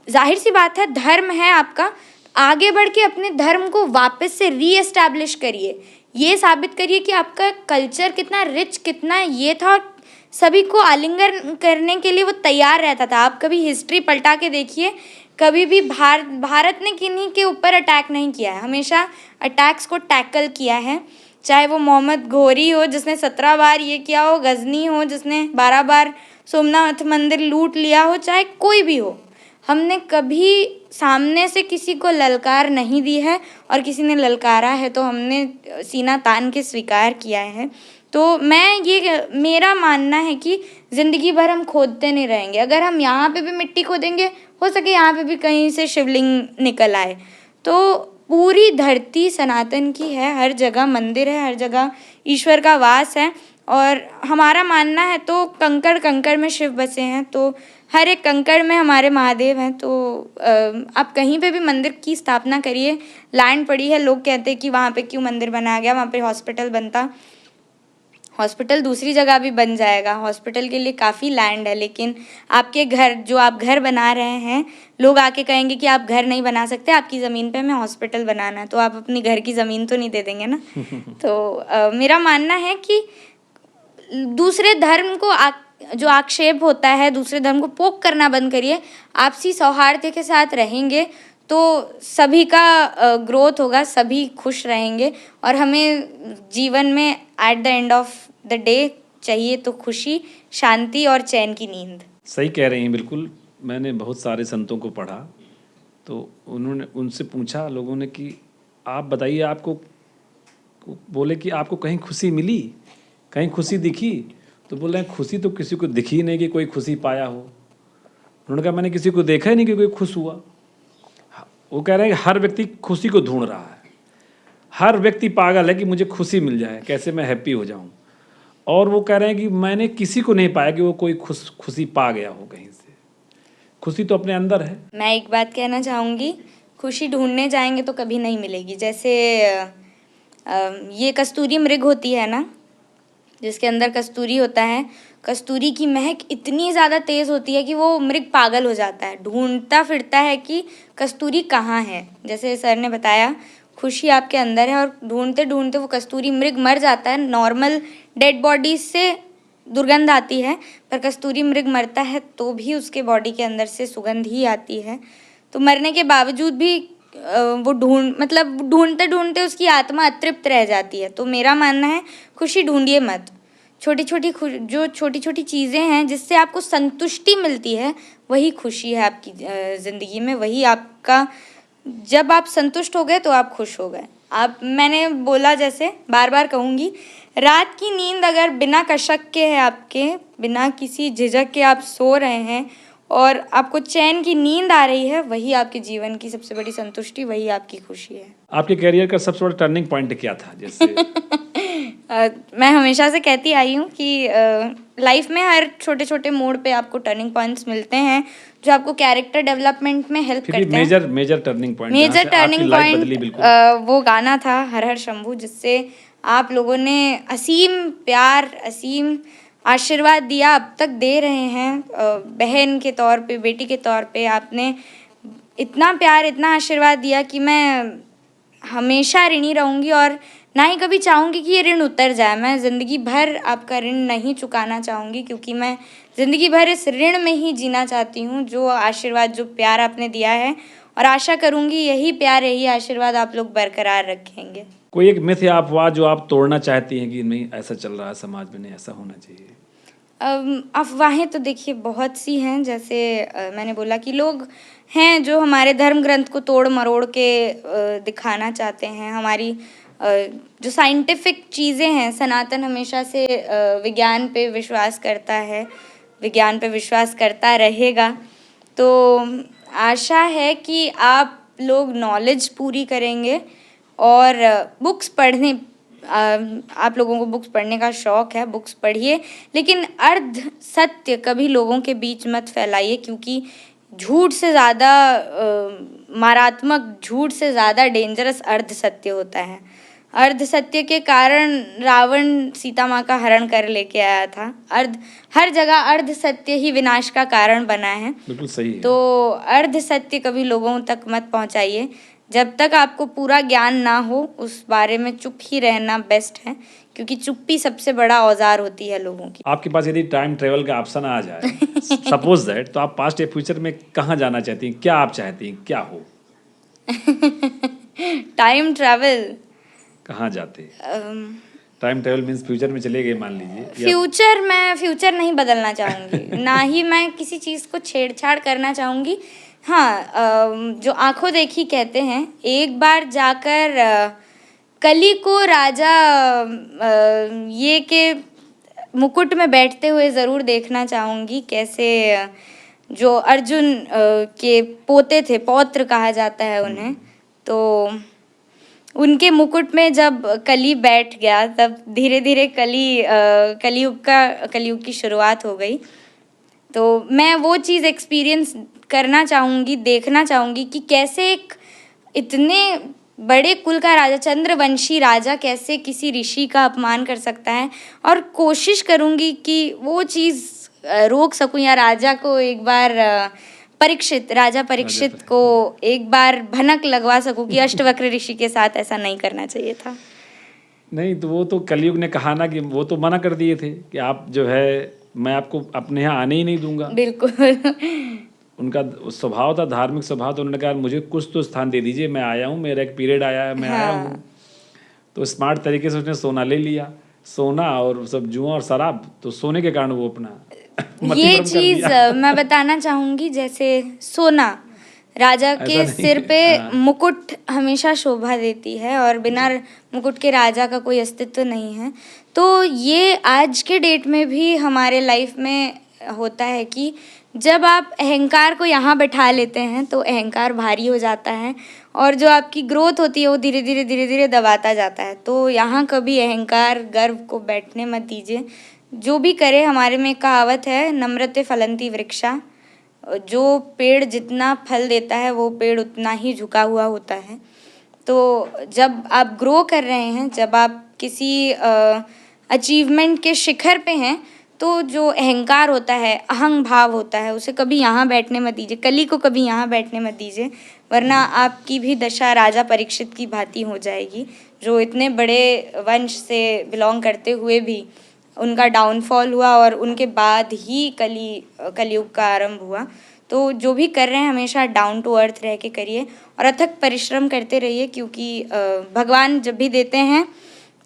जाहिर सी बात है धर्म है आपका, आगे बढ़ के अपने धर्म को वापस से रीएस्टैब्लिश करिए, ये साबित करिए कि आपका कल्चर कितना रिच, कितना ये था, और सभी को आलिंगन करने के लिए वो तैयार रहता था। आप कभी हिस्ट्री पलटा के देखिए, कभी भी भारत ने किन्हीं के ऊपर अटैक नहीं किया है, हमेशा अटैक्स को टैकल किया है। चाहे वो मोहम्मद घोरी हो जिसने 17 बार ये किया हो, गजनी हो जिसने 12 बार सोमनाथ मंदिर लूट लिया हो, चाहे कोई भी हो, हमने कभी सामने से किसी को ललकार नहीं दी है, और किसी ने ललकारा है तो हमने सीना तान के स्वीकार किया है। तो मेरा मानना है कि ज़िंदगी भर हम खोदते नहीं रहेंगे। अगर हम यहाँ पे भी मिट्टी खोदेंगे, हो सके यहाँ पे भी कहीं से शिवलिंग निकल आए। तो पूरी धरती सनातन की है, हर जगह मंदिर है, हर जगह ईश्वर का वास है। और हमारा मानना है तो कंकड़ कंकड़ में शिव बसे हैं, तो हर एक कंकड़ में हमारे महादेव हैं। तो आप कहीं पे भी मंदिर की स्थापना करिए, लैंड पड़ी है, लोग कहते हैं कि वहाँ पे क्यों मंदिर बनाया गया, वहाँ पे हॉस्पिटल बनता, हॉस्पिटल दूसरी जगह भी बन जाएगा, हॉस्पिटल के लिए काफ़ी लैंड है। लेकिन आपके घर, जो आप घर बना रहे हैं, लोग आके कहेंगे कि आप घर नहीं बना सकते, आपकी ज़मीन पे हमें हॉस्पिटल बनाना है, तो आप अपनी घर की ज़मीन तो नहीं दे देंगे ना। तो मेरा मानना है कि दूसरे धर्म को जो आक्षेप होता है, दूसरे धर्म को पोक करना बंद करिए। आपसी सौहार्द के साथ रहेंगे तो सभी का ग्रोथ होगा, सभी खुश रहेंगे। और हमें जीवन में at the end of the day चाहिए तो खुशी, शांति और चैन की नींद।
सही कह रही हैं बिल्कुल। मैंने बहुत सारे संतों को पढ़ा, तो उन्होंने उनसे पूछा लोगों ने कि आप बताइए, आपको बोले कि आपको कहीं खुशी मिली, कहीं खुशी दिखी? तो बोल रहे हैं खुशी तो किसी को दिखी नहीं कि कोई खुशी पाया हो। उन्होंने कहा मैंने किसी को देखा ही नहीं कि कोई खुश हुआ। वो कह रहे हैं कि हर व्यक्ति खुशी को ढूंढ रहा है, हर व्यक्ति पागल है कि मुझे खुशी मिल जाए, कैसे मैं हैप्पी हो जाऊं। और वो कह रहे हैं कि मैंने किसी को नहीं पाया कि वो कोई खुशी पा गया हो कहीं से। खुशी तो अपने अंदर है।
मैं एक बात कहना चाहूँगी, खुशी ढूंढने जाएंगे तो कभी नहीं मिलेगी। जैसे ये कस्तूरी मृग होती है ना, जिसके अंदर कस्तूरी होता है, कस्तूरी की महक इतनी ज़्यादा तेज़ होती है कि वो मृग पागल हो जाता है, ढूंढता फिरता है कि कस्तूरी कहाँ है। जैसे सर ने बताया, खुशी आपके अंदर है, और ढूंढते ढूंढते वो कस्तूरी मृग मर जाता है। नॉर्मल डेड बॉडी से दुर्गंध आती है, पर कस्तूरी मृग मरता है तो भी उसके बॉडी के अंदर से सुगंध ही आती है। तो मरने के बावजूद भी वो ढूंढते ढूंढते उसकी आत्मा अतृप्त रह जाती है। तो मेरा मानना है, खुशी ढूंढिए मत। छोटी छोटी चीज़ें हैं जिससे आपको संतुष्टि मिलती है, वही खुशी है आपकी ज़िंदगी में। वही आपका, जब आप संतुष्ट हो गए तो आप खुश हो गए। मैंने बोला, जैसे बार बार कहूँगी, रात की नींद अगर बिना कशक के है, आपके बिना किसी झिझक के आप सो रहे हैं और आपको चैन की नींद आ रही है, वही आपके जीवन की सबसे बड़ी संतुष्टि, वही आपकी खुशी है।
आपके करियर का सबसे बड़ा टर्निंग पॉइंट क्या था? जैसे
मैं हमेशा से कहती आई हूँ कि लाइफ में हर छोटे छोटे मोड़ पे आपको टर्निंग पॉइंट्स मिलते हैं जो आपको कैरेक्टर डेवलप्मेंट में हेल्प करते हैं।
Major turning point,
major turning point वो गाना था हर हर शंभू, जिससे आप लोगों ने असीम प्यार, असीम आशीर्वाद दिया, अब तक दे रहे हैं। बहन के तौर पे, बेटी के तौर पे आपने इतना प्यार, इतना आशीर्वाद दिया कि मैं हमेशा ऋणी रहूँगी, और ना ही कभी चाहूँगी कि ये ऋण उतर जाए। मैं ज़िंदगी भर आपका ऋण नहीं चुकाना चाहूँगी, क्योंकि मैं ज़िंदगी भर इस ऋण में ही जीना चाहती हूँ। जो आशीर्वाद, जो प्यार आपने दिया है, और आशा करूँगी यही प्यार, यही आशीर्वाद आप लोग बरकरार रखेंगे।
कोई एक मिथ या अफवाह जो आप तोड़ना चाहती हैं कि नहीं ऐसा चल रहा है समाज में, नहीं ऐसा होना चाहिए?
अफवाहें तो देखिए बहुत सी हैं। जैसे मैंने बोला कि लोग हैं जो हमारे धर्म ग्रंथ को तोड़ मरोड़ के दिखाना चाहते हैं। हमारी जो साइंटिफिक चीज़ें हैं, सनातन हमेशा से विज्ञान पे विश्वास करता है, विज्ञान पे विश्वास करता रहेगा। तो आशा है कि आप लोग नॉलेज पूरी करेंगे और बुक्स पढ़ने, आप लोगों को बुक्स पढ़ने का शौक़ है, बुक्स पढ़िए, लेकिन अर्ध सत्य कभी लोगों के बीच मत फैलाइए, क्योंकि झूठ से ज़्यादा मारात्मक, झूठ से ज़्यादा डेंजरस अर्ध सत्य होता है। अर्ध सत्य के कारण रावण सीता माँ का हरण कर लेके आया था। हर जगह अर्ध सत्य ही विनाश का कारण बना है।
बिल्कुल सही है।
तो अर्ध सत्य कभी लोगों तक मत पहुँचाइए। जब तक आपको पूरा ज्ञान ना हो, उस बारे में चुप ही रहना बेस्ट है, क्योंकि चुप्पी सबसे बड़ा औजार होती है लोगों की।
आपके पास यदि टाइम ट्रेवल का ऑप्शन आ जाए, सपोज दैट, तो आप पास्ट या फ्यूचर में कहाँ जाना चाहती हैं? क्या आप चाहती हैं क्या हो?
टाइम ट्रैवल
कहाँ जाते? टाइम ट्रेवल मीन्स फ्यूचर में चले गए मान लीजिए।
फ्यूचर नहीं बदलना चाहूँगी, ना ही मैं किसी चीज़ को छेड़छाड़ करना चाहूँगी। हाँ, जो आंखों देखी कहते हैं, एक बार जाकर कली को राजा ये के मुकुट में बैठते हुए ज़रूर देखना चाहूँगी। कैसे जो अर्जुन के पोते थे, पौत्र कहा जाता है उन्हें, तो उनके मुकुट में जब कली बैठ गया तब धीरे धीरे कलयुग की शुरुआत हो गई। तो मैं वो चीज़ एक्सपीरियंस करना चाहूँगी, देखना चाहूँगी कि कैसे एक इतने बड़े कुल का राजा, चंद्रवंशी राजा, कैसे किसी ऋषि का अपमान कर सकता है। और कोशिश करूँगी कि वो चीज़ रोक सकूँ, या राजा को एक बार राजा परीक्षित को एक बार भनक लगवा सकूँ कि अष्टवक्र ऋषि के साथ ऐसा नहीं करना चाहिए था।
नहीं तो वो तो कलयुग ने कहा ना कि वो तो मना कर दिए थे कि आप जो है मैं आपको अपने यहाँ आने ही नहीं दूंगा।
बिल्कुल।
उनका स्वभाव था, धार्मिक स्वभाव, तो उन्होंने कहा मुझे कुछ तो स्थान दे दीजिए, मैं आया हूँ, मेरा एक पीरियड आया है, मैं आया हूँ। तो स्मार्ट तरीके से उसने सोना ले लिया, सोना और सब जुआ और शराब, तो सोने के कारण वो अपना
ये चीज मैं बताना चाहूंगी, जैसे सोना राजा के सिर पे मुकुट हमेशा शोभा देती है और बिना मुकुट के राजा का कोई अस्तित्व नहीं है। तो ये आज के डेट में भी हमारे लाइफ में होता है कि जब आप अहंकार को यहाँ बैठा लेते हैं तो अहंकार भारी हो जाता है और जो आपकी ग्रोथ होती है वो धीरे धीरे दबाता जाता है। तो यहाँ कभी अहंकार गर्व को बैठने मत दीजिए। जो भी करे, हमारे में कहावत है, नम्रते फलंती वृक्षा, जो पेड़ जितना फल देता है वो पेड़ उतना ही झुका हुआ होता है। तो जब आप ग्रो कर रहे हैं, जब आप किसी अचीवमेंट के शिखर पे हैं, तो जो अहंकार होता है, अहंग भाव होता है, उसे कभी यहाँ बैठने मत दीजिए, कली को कभी यहाँ बैठने मत दीजिए, वरना आपकी भी दशा राजा परीक्षित की भांति हो जाएगी, जो इतने बड़े वंश से बिलोंग करते हुए भी उनका डाउनफॉल हुआ और उनके बाद ही कलयुग का आरंभ हुआ। तो जो भी कर रहे हैं हमेशा डाउन टू अर्थ रह के करिए और अथक परिश्रम करते रहिए, क्योंकि भगवान जब भी देते हैं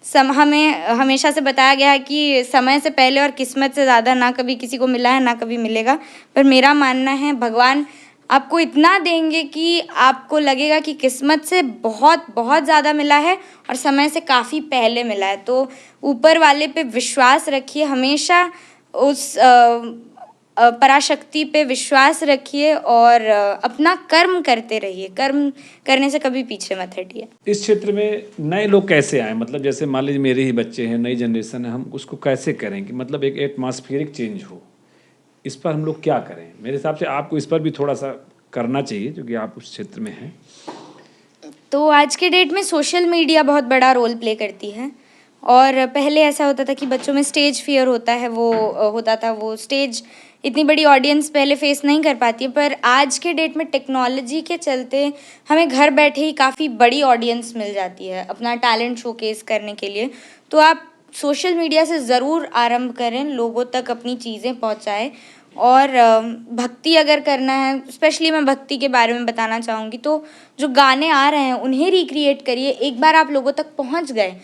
हमें हमेशा से बताया गया है कि समय से पहले और किस्मत से ज़्यादा ना कभी किसी को मिला है, ना कभी मिलेगा। पर मेरा मानना है भगवान आपको इतना देंगे कि आपको लगेगा कि किस्मत से बहुत बहुत ज़्यादा मिला है और समय से काफ़ी पहले मिला है। तो ऊपर वाले पे विश्वास रखिए, हमेशा उस पराशक्ति पे विश्वास रखिए और अपना कर्म करते रहिए, कर्म करने से कभी पीछे मत हटिए।
इस क्षेत्र में नए लोग कैसे आए, मतलब जैसे मान लीजिए मेरे ही बच्चे हैं, नई जनरेशन है, हम उसको कैसे करें कि मतलब एक एटमॉस्फेरिक चेंज हो, इस पर हम लोग क्या करें? मेरे हिसाब से आपको इस पर भी थोड़ा सा करना चाहिए क्योंकि आप उस क्षेत्र में हैं।
तो आज के डेट में सोशल मीडिया बहुत बड़ा रोल प्ले करती है और पहले ऐसा होता था कि बच्चों में स्टेज फियर होता है, वो स्टेज इतनी बड़ी ऑडियंस पहले फेस नहीं कर पाती है। पर आज के डेट में टेक्नोलॉजी के चलते हमें घर बैठे ही काफ़ी बड़ी ऑडियंस मिल जाती है अपना टैलेंट शोकेस करने के लिए। तो आप सोशल मीडिया से ज़रूर आरंभ करें, लोगों तक अपनी चीज़ें पहुंचाएं। और भक्ति अगर करना है, स्पेशली मैं भक्ति के बारे में बताना चाहूँगी, तो जो गाने आ रहे हैं उन्हें रिक्रिएट करिए। एक बार आप लोगों तक पहुँच गए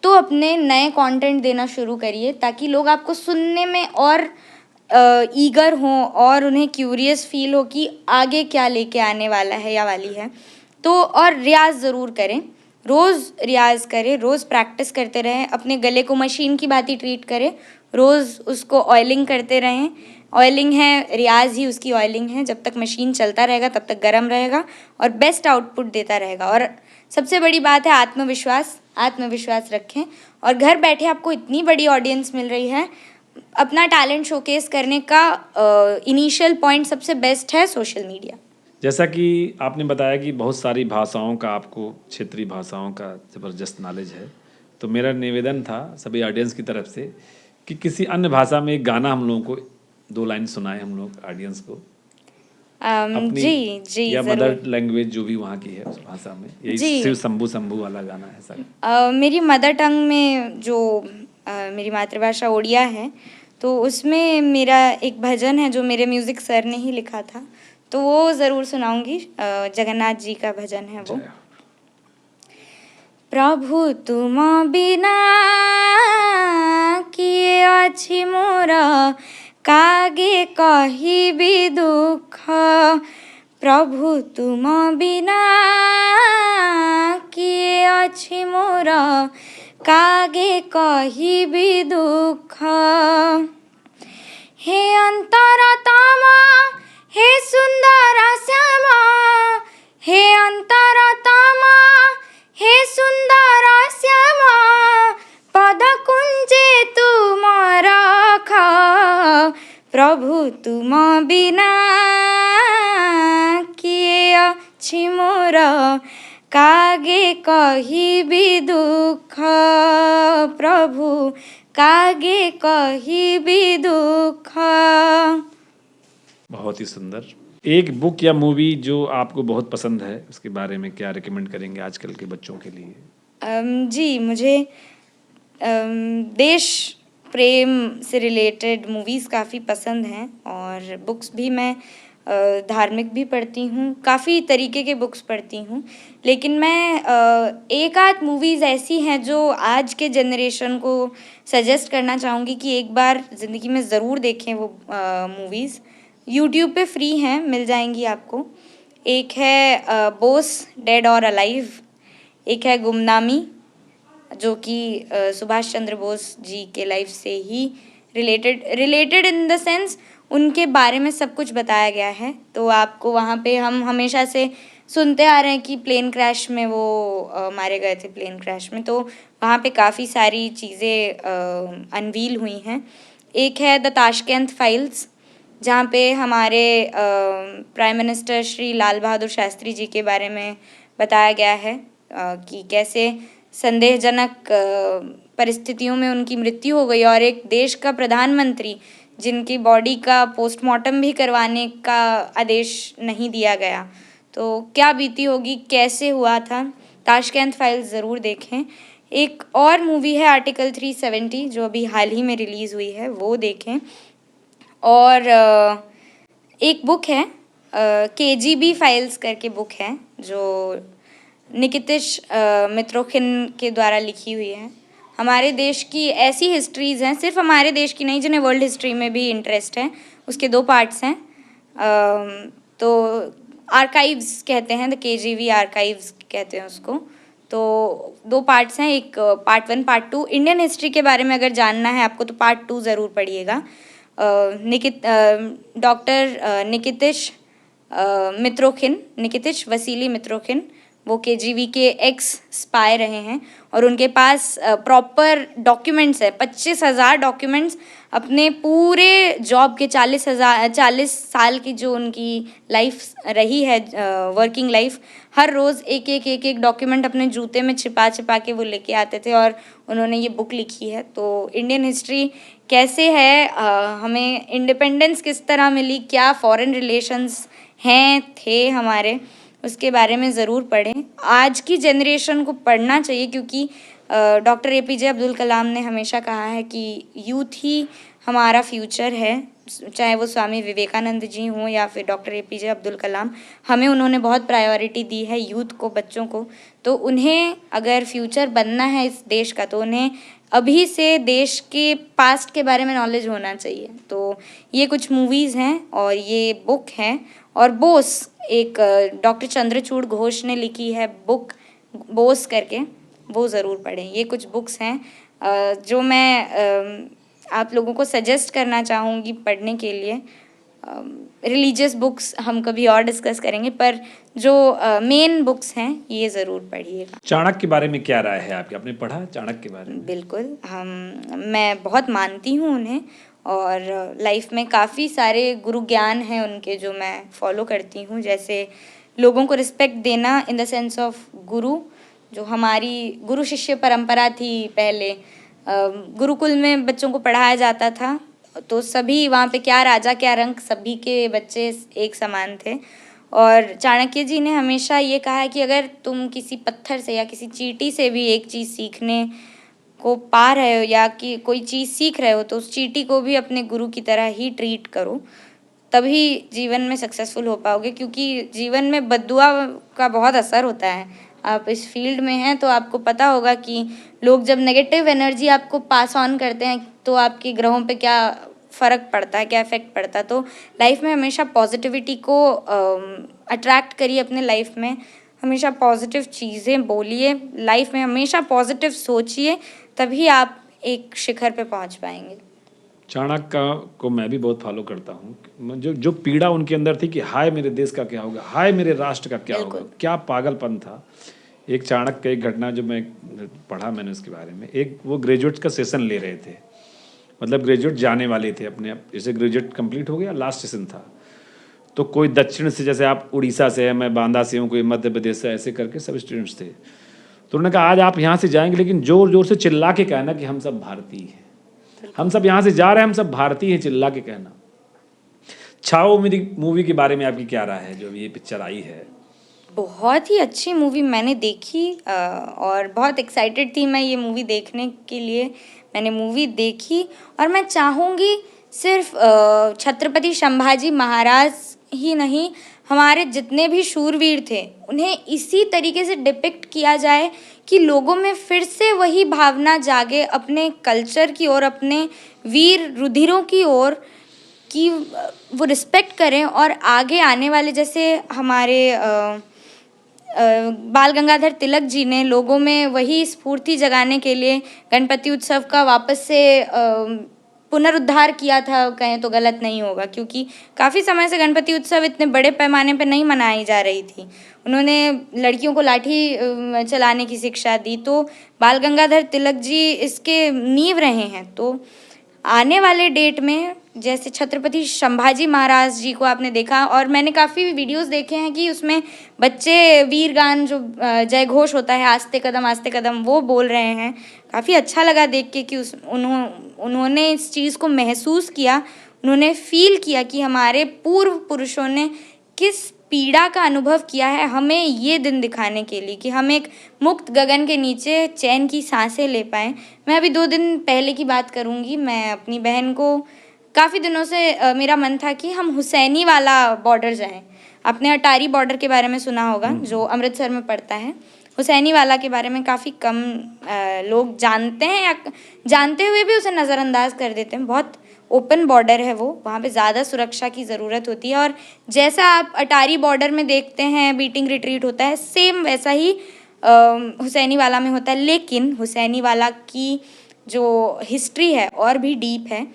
तो अपने नए कंटेंट देना शुरू करिए ताकि लोग आपको सुनने में और ईगर हों और उन्हें क्यूरियस फील हो कि आगे क्या लेके आने वाला है या वाली है। तो और रियाज़ ज़रूर करें, रोज़ रियाज़ करें, रोज़ प्रैक्टिस करते रहें, अपने गले को मशीन की भांति ट्रीट करें, रोज़ उसको ऑयलिंग करते रहें। ऑयलिंग है, रियाज़ ही उसकी ऑयलिंग है। जब तक मशीन चलता रहेगा तब तक गर्म रहेगा और बेस्ट आउटपुट देता रहेगा। और सबसे बड़ी बात है आत्मविश्वास रखें। और घर बैठे आपको इतनी बड़ी ऑडियंस मिल रही है, अपना टैलेंट शोकेस करने का इनिशियल पॉइंट सबसे बेस्ट है सोशल मीडिया।
जैसा कि आपने बताया कि बहुत सारी भाषाओं का, आपको क्षेत्रीय भाषाओं का ज़बरदस्त नॉलेज है, तो मेरा निवेदन था सभी ऑडियंस की तरफ से कि किसी अन्य भाषा में एक गाना हम लोगों को 2 लाइन सुनाए, हम लोग ऑडियंस को अपनी
जी
या मदर लैंग्वेज जो भी वहाँ की है उस भाषा में, यही शिव शंभू शंभू वाला गाना है सर।
मेरी मदर टंग में जो मेरी मातृभाषा ओडिया है, तो उसमें मेरा एक भजन है जो मेरे म्यूज़िक सर ने ही लिखा था, तो वो ज़रूर सुनाऊंगी। जगन्नाथ जी का भजन है वो। प्रभु तुम बिना किए अछि मोर, कागे कहिबी दुख। प्रभु तुम बिना किए अछि मोर, कागे कहिबी दुख। हे अंतरतम हे प्रभु तुम बिना किए अछि मोर कागे कहिबी दुख प्रभु कागे कहिबी दुख।
बहुत ही सुंदर। एक बुक या मूवी जो आपको बहुत पसंद है, उसके बारे में क्या रिकमेंड करेंगे आजकल के बच्चों के लिए?
जी मुझे देश प्रेम से रिलेटेड मूवीज़ काफ़ी पसंद हैं और बुक्स भी मैं धार्मिक भी पढ़ती हूँ, काफ़ी तरीके के बुक्स पढ़ती हूँ। लेकिन मैं एक आध मूवीज़ ऐसी हैं जो आज के जनरेशन को सजेस्ट करना चाहूँगी कि एक बार ज़िंदगी में ज़रूर देखें वो मूवीज़। यूट्यूब पे फ्री हैं, मिल जाएंगी आपको। एक है बोस डेड और अलाइव, एक है गुमनामी जो कि सुभाष चंद्र बोस जी के लाइफ से ही रिलेटेड इन द सेंस उनके बारे में सब कुछ बताया गया है। तो आपको वहाँ पे हम हमेशा से सुनते आ रहे हैं कि प्लेन क्रैश में वो मारे गए थे प्लेन क्रैश में, तो वहाँ पे काफ़ी सारी चीज़ें अनवील हुई हैं। एक है द ताशकंद फाइल्स जहाँ पे हमारे प्राइम मिनिस्टर श्री लाल बहादुर शास्त्री जी के बारे में बताया गया है कि कैसे संदेहजनक परिस्थितियों में उनकी मृत्यु हो गई और एक देश का प्रधानमंत्री जिनकी बॉडी का पोस्टमार्टम भी करवाने का आदेश नहीं दिया गया, तो क्या बीती होगी, कैसे हुआ था। ताशकंद फाइल्स ज़रूर देखें। एक और मूवी है आर्टिकल 370 जो अभी हाल ही में रिलीज़ हुई है, वो देखें। और एक बुक है KGB फाइल्स करके बुक है जो निकितिश मित्रोखिन के द्वारा लिखी हुई है। हमारे देश की ऐसी हिस्ट्रीज़ हैं, सिर्फ हमारे देश की नहीं, जिन्हें वर्ल्ड हिस्ट्री में भी इंटरेस्ट है। उसके 2 पार्ट्स हैं। तो आर्काइव्स कहते हैं, द KGB आर्काइव्स कहते हैं उसको। तो 2 पार्ट्स हैं, एक पार्ट 1 पार्ट 2। इंडियन हिस्ट्री के बारे में अगर जानना है आपको तो पार्ट 2 ज़रूर पढ़िएगा। डॉक्टर निकितिश मित्रोखिन, निकितिश वसीली मित्रोखिन, वो KGB के एक्स स्पाई रहे हैं और उनके पास प्रॉपर डॉक्यूमेंट्स है, 25,000 डॉक्यूमेंट्स अपने पूरे जॉब के 40 साल की जो उनकी लाइफ रही है, वर्किंग लाइफ, हर रोज़ एक डॉक्यूमेंट अपने जूते में छिपा के वो लेके आते थे और उन्होंने ये बुक लिखी है। तो इंडियन हिस्ट्री कैसे है, हमें इंडिपेंडेंस किस तरह मिली, क्या फॉरेन रिलेशंस हैं थे हमारे, उसके बारे में ज़रूर पढ़ें। आज की जनरेशन को पढ़ना चाहिए क्योंकि डॉक्टर APJ अब्दुल कलाम ने हमेशा कहा है कि यूथ ही हमारा फ्यूचर है। चाहे वो स्वामी विवेकानंद जी हों या फिर डॉक्टर APJ अब्दुल कलाम, हमें उन्होंने बहुत प्रायोरिटी दी है यूथ को, बच्चों को। तो उन्हें अगर फ्यूचर बनना है इस देश का तो उन्हें अभी से देश के पास्ट के बारे में नॉलेज होना चाहिए। तो ये कुछ मूवीज़ हैं और ये बुक हैं। और बोस, एक डॉक्टर चंद्रचूड़ घोष ने लिखी है बुक बोस करके, वो ज़रूर पढ़ें। ये कुछ बुक्स हैं जो मैं आप लोगों को सजेस्ट करना चाहूँगी पढ़ने के लिए। रिलीजियस बुक्स हम कभी और डिस्कस करेंगे, पर जो मेन बुक्स हैं ये ज़रूर पढ़िएगा।
चाणक्य के बारे में क्या राय है आपकी? आपने पढ़ा चाणक्य के बारे में?
बिल्कुल, मैं बहुत मानती हूँ उन्हें और लाइफ में काफ़ी सारे गुरु ज्ञान हैं उनके जो मैं फॉलो करती हूँ। जैसे लोगों को रिस्पेक्ट देना इन द सेंस ऑफ गुरु, जो हमारी गुरु शिष्य परंपरा थी पहले, गुरुकुल में बच्चों को पढ़ाया जाता था तो सभी वहाँ पे क्या राजा क्या रंक, सभी के बच्चे एक समान थे। और चाणक्य जी ने हमेशा ये कहा है कि अगर तुम किसी पत्थर से या किसी चींटी से भी एक चीज़ सीखने को पा रहे हो या कि कोई चीज़ सीख रहे हो तो उस चींटी को भी अपने गुरु की तरह ही ट्रीट करो, तभी जीवन में सक्सेसफुल हो पाओगे। क्योंकि जीवन में बद्दुआ का बहुत असर होता है। आप इस फील्ड में हैं तो आपको पता होगा कि लोग जब नेगेटिव एनर्जी आपको पास ऑन करते हैं तो आपके ग्रहों पे क्या फ़र्क पड़ता है, क्या इफेक्ट पड़ता है। तो लाइफ में हमेशा पॉजिटिविटी को अट्रैक्ट करिए अपने लाइफ में, हमेशा पॉजिटिव चीज़ें बोलिए, लाइफ में हमेशा पॉजिटिव सोचिए, तभी आप एक शिखर पे पहुंच पाएंगे।
चाणक्य को मैं भी बहुत फॉलो करता हूँ। जो पीड़ा उनके अंदर थी कि हाय मेरे देश का क्या होगा, हाय मेरे राष्ट्र का क्या होगा, क्या पागलपन था। एक चाणक्य, एक घटना जो मैं पढ़ा मैंने उसके बारे में, एक वो ग्रेजुएट्स का सेशन ले रहे थे मतलब ग्रेजुएट जाने वाले थे अपने, अब जैसे ग्रेजुएट कंप्लीट हो गया, लास्ट सेशन था, तो कोई दक्षिण से, जैसे आप उड़ीसा से है, मैं बांदा से हूँ, कोई मध्य प्रदेश से, ऐसे करके सब स्टूडेंट्स थे। तो उन्होंने कहा आज आप यहाँ से जाएंगे लेकिन जोर जोर से चिल्ला के कहना कि हम सब भारतीय हैं, हम सब यहाँ से जा रहे हैं, हम सब भारतीय हैं, चिल्ला के कहना। छाओ मेरी मूवी के बारे में आपकी क्या राय है, जो अभी ये पिक्चर आई है?
बहुत ही अच्छी मूवी मैंने देखी और बहुत एक्साइटेड थी मैं ये मूवी देखने के लिए। मैंने मूवी देखी और मैं चाहूँगी सिर्फ छत्रपति संभाजी महाराज ही नहीं, हमारे जितने भी शूरवीर थे उन्हें इसी तरीके से डिपिक्ट किया जाए कि लोगों में फिर से वही भावना जागे अपने कल्चर की ओर, अपने वीर रुधिरों की ओर, कि वो रिस्पेक्ट करें और आगे आने वाले, जैसे हमारे बाल गंगाधर तिलक जी ने लोगों में वही स्फूर्ति जगाने के लिए गणपति उत्सव का वापस से पुनरुद्धार किया था, कहें तो गलत नहीं होगा, क्योंकि काफ़ी समय से गणपति उत्सव इतने बड़े पैमाने पर नहीं मनाई जा रही थी। उन्होंने लड़कियों को लाठी चलाने की शिक्षा दी, तो बाल गंगाधर तिलक जी इसके नींव रहे हैं। तो आने वाले डेट में जैसे छत्रपति संभाजी महाराज जी को आपने देखा, और मैंने काफ़ी वीडियोस देखे हैं कि उसमें बच्चे वीरगान जो जय घोष होता है, आस्ते कदम वो बोल रहे हैं। काफ़ी अच्छा लगा देख के कि उन्होंने इस चीज़ को महसूस किया, उन्होंने फील किया कि हमारे पूर्व पुरुषों ने किस पीड़ा का अनुभव किया है, हमें ये दिन दिखाने के लिए कि हम एक मुक्त गगन के नीचे चैन की सांसें ले पाएँ। मैं अभी 2 दिन पहले की बात करूँगी, मैं अपनी बहन को काफ़ी दिनों से मेरा मन था कि हम हुसैनी वाला बॉर्डर जाएं। आपने अटारी बॉर्डर के बारे में सुना होगा, जो अमृतसर में पड़ता है। हुसैनी वाला के बारे में काफ़ी कम लोग जानते हैं, या जानते हुए भी उसे नज़रअंदाज कर देते हैं। बहुत ओपन बॉर्डर है वो, वहाँ पे ज़्यादा सुरक्षा की ज़रूरत होती है, और जैसा आप अटारी बॉर्डर में देखते हैं बीटिंग रिट्रीट होता है, सेम वैसा ही हुसैनी वाला में होता है। लेकिन हुसैनी वाला की जो हिस्ट्री है और भी डीप है।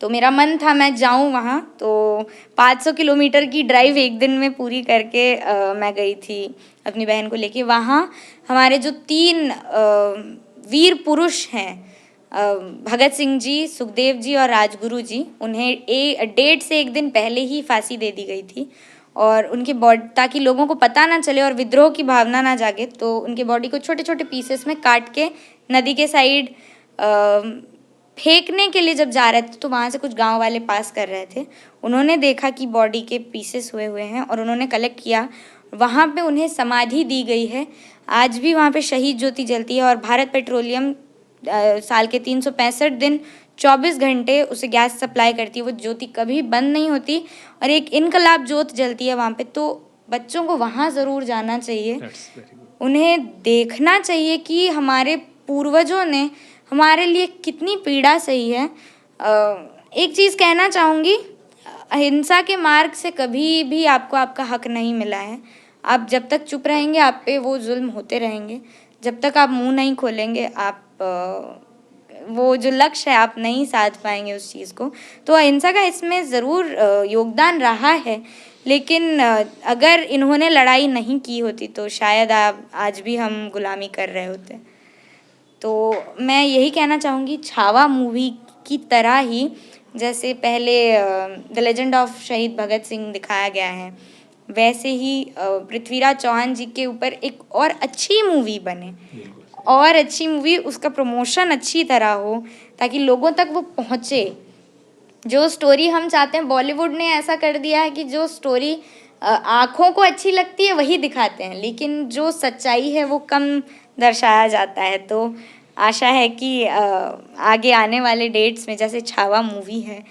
तो मेरा मन था मैं जाऊं वहाँ, तो 500 किलोमीटर की ड्राइव एक दिन में पूरी करके मैं गई थी अपनी बहन को लेके। वहाँ हमारे जो 3 वीर पुरुष हैं, भगत सिंह जी, सुखदेव जी और राजगुरु जी, उन्हें डेट से एक दिन पहले ही फांसी दे दी गई थी, और उनकी बॉडी, ताकि लोगों को पता ना चले और विद्रोह की भावना ना जागे, तो उनके बॉडी को छोटे छोटे पीसेस में काट के नदी के साइड फेंकने के लिए जब जा रहे थे, तो वहाँ से कुछ गांव वाले पास कर रहे थे। उन्होंने देखा कि बॉडी के पीसेस हुए हुए हैं, और उन्होंने कलेक्ट किया। वहाँ पे उन्हें समाधि दी गई है। आज भी वहाँ पे शहीद ज्योति जलती है, और भारत पेट्रोलियम साल के 365 दिन 24 घंटे उसे गैस सप्लाई करती है। वो ज्योति कभी बंद नहीं होती, और एक इनकलाब ज्योत जलती है वहाँ पे। तो बच्चों को वहाँ ज़रूर जाना चाहिए, उन्हें देखना चाहिए कि हमारे पूर्वजों ने हमारे लिए कितनी पीड़ा सही है। एक चीज़ कहना चाहूँगी, अहिंसा के मार्ग से कभी भी आपको आपका हक नहीं मिला है। आप जब तक चुप रहेंगे, आप पे वो जुल्म होते रहेंगे। जब तक आप मुंह नहीं खोलेंगे, आप वो जो लक्ष्य है आप नहीं साध पाएंगे उस चीज़ को। तो अहिंसा का इसमें ज़रूर योगदान रहा है, लेकिन अगर इन्होंने लड़ाई नहीं की होती तो शायद आज भी हम गुलामी कर रहे होते। तो मैं यही कहना चाहूँगी, छावा मूवी की तरह ही जैसे पहले द लेजेंड ऑफ शहीद भगत सिंह दिखाया गया है, वैसे ही पृथ्वीराज चौहान जी के ऊपर एक और अच्छी मूवी बने, और अच्छी मूवी, उसका प्रमोशन अच्छी तरह हो, ताकि लोगों तक वो पहुँचे। जो स्टोरी हम चाहते हैं, बॉलीवुड ने ऐसा कर दिया है कि जो स्टोरी आँखों को अच्छी लगती है वही दिखाते हैं, लेकिन जो सच्चाई है वो कम दर्शाया जाता है। तो आशा है कि आगे आने वाले डेट्स में जैसे छावा मूवी है,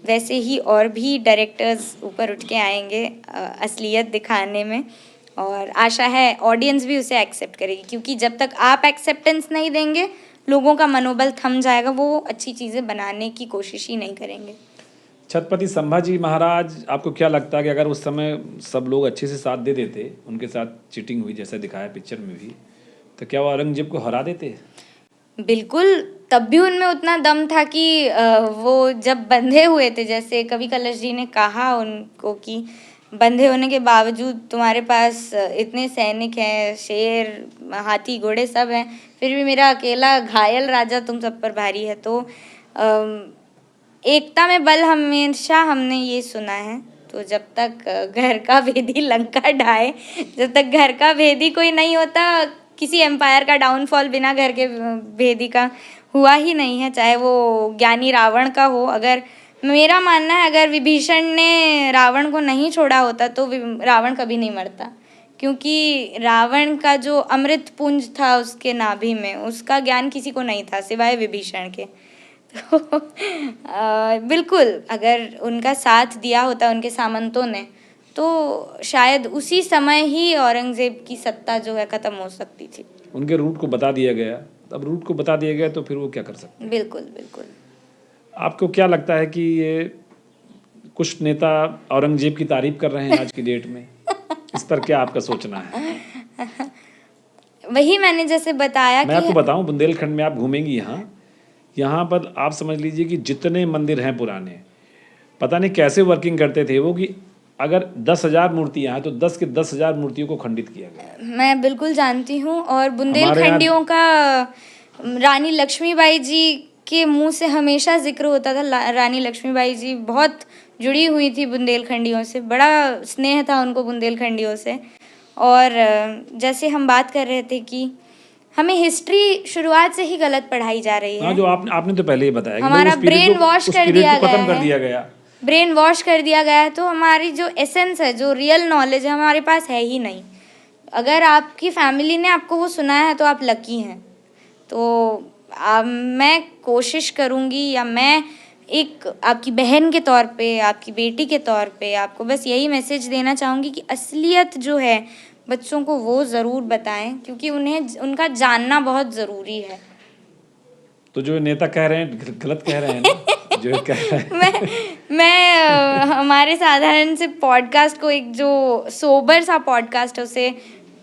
वैसे ही और भी डायरेक्टर्स ऊपर उठ के आएंगे असलियत दिखाने में, और आशा है ऑडियंस भी उसे एक्सेप्ट करेगी, क्योंकि जब तक आप एक्सेप्टेंस नहीं देंगे, लोगों का मनोबल थम जाएगा, वो अच्छी चीज़ें बनाने की कोशिश ही नहीं करेंगे।
छत्रपति संभाजी महाराज, आपको क्या लगता है कि अगर उस समय सब लोग अच्छे से साथ दे देते, उनके साथ चीटिंग हुई जैसा दिखाया पिक्चर में भी, तो क्या वो औरंगजेब को हरा देते?
बिल्कुल, तब भी उनमें उतना दम था कि वो जब बंधे हुए थे, जैसे कवि कलश जी ने कहा उनको कि बंधे होने के बावजूद तुम्हारे पास इतने सैनिक हैं, शेर, हाथी, घोड़े सब हैं, फिर भी मेरा अकेला घायल राजा तुम सब पर भारी है। तो एकता में बल हमेशा हमने ये सुना है। तो जब तक घर का भेदी लंका ढाए, जब तक घर का भेदी कोई नहीं होता, किसी एम्पायर का डाउनफॉल बिना घर के भेदी का हुआ ही नहीं है, चाहे वो ज्ञानी रावण का हो। अगर मेरा मानना है, अगर विभीषण ने रावण को नहीं छोड़ा होता तो रावण कभी नहीं मरता, क्योंकि रावण का जो अमृत पुंज था उसके नाभि में, उसका ज्ञान किसी को नहीं था सिवाय विभीषण के। तो बिल्कुल, अगर उनका साथ दिया होता उनके सामंतों ने, तो शायद उसी समय ही औरंगजेब की सत्ता जो है खत्म हो सकती थी।
उनके रूट को बता दिया गया, अब रूट को बता दिया गया तो फिर वो क्या कर सकते।
बिल्कुल बिल्कुल।
आपको क्या लगता है कि ये कुछ नेता औरंगजेब की तारीफ कर रहे हैं आज की डेट में, इस पर क्या आपका सोचना है?
वही मैंने जैसे बताया
मैं
कि
आपको बताऊं, बुंदेलखंड में आप घूमेंगी यहाँ पर आप समझ लीजिए कि जितने मंदिर हैं पुराने, पता नहीं कैसे वर्किंग करते थे वो, कि अगर 10,000 मूर्तियाँ हैं तो 10 के 10,000 मूर्तियों को खंडित किया गया।
मैं बिल्कुल जानती हूँ, और
हमारे
बुंदेलखंडियों का रानी लक्ष्मीबाई जी के मुंह से हमेशा जिक्र होता था। रानी लक्ष्मीबाई जी बहुत जुड़ी हुई थी बुंदेलखंडियों से, बड़ा स्नेह था उनको बुंदेलखंडियों से। और जैसे हम बात कर रहे थे कि हमें हिस्ट्री शुरुआत से ही गलत पढ़ाई जा रही
हाँ,
है।
जो आपने तो पहले ही बताया कि
हमारा
उस पीरियड
ब्रेन
को-
वॉश
उस
कर
पीरियड
दिया
को खत्म
गया
कर
है।
दिया गया।
ब्रेन वॉश कर दिया गया है, तो हमारी जो एसेंस है, जो रियल नॉलेज है, हमारे पास है ही नहीं। अगर आपकी फैमिली ने आपको वो सुनाया है तो आप लकी हैं। तो मैं कोशिश करूँगी, या मैं एक आपकी बहन के तौर पे, आपकी बेटी के तौर पे आपको बस यही मैसेज देना चाहूँगी कि असलियत जो है बच्चों को वो ज़रूर बताएं, क्योंकि उन्हें उनका जानना बहुत ज़रूरी है।
तो जो नेता कह रहे हैं गलत कह रहे हैं ना, जो कह रहे हैं।
मैं हमारे साधारण से पॉडकास्ट को, एक जो सोबर सा पॉडकास्ट है, उसे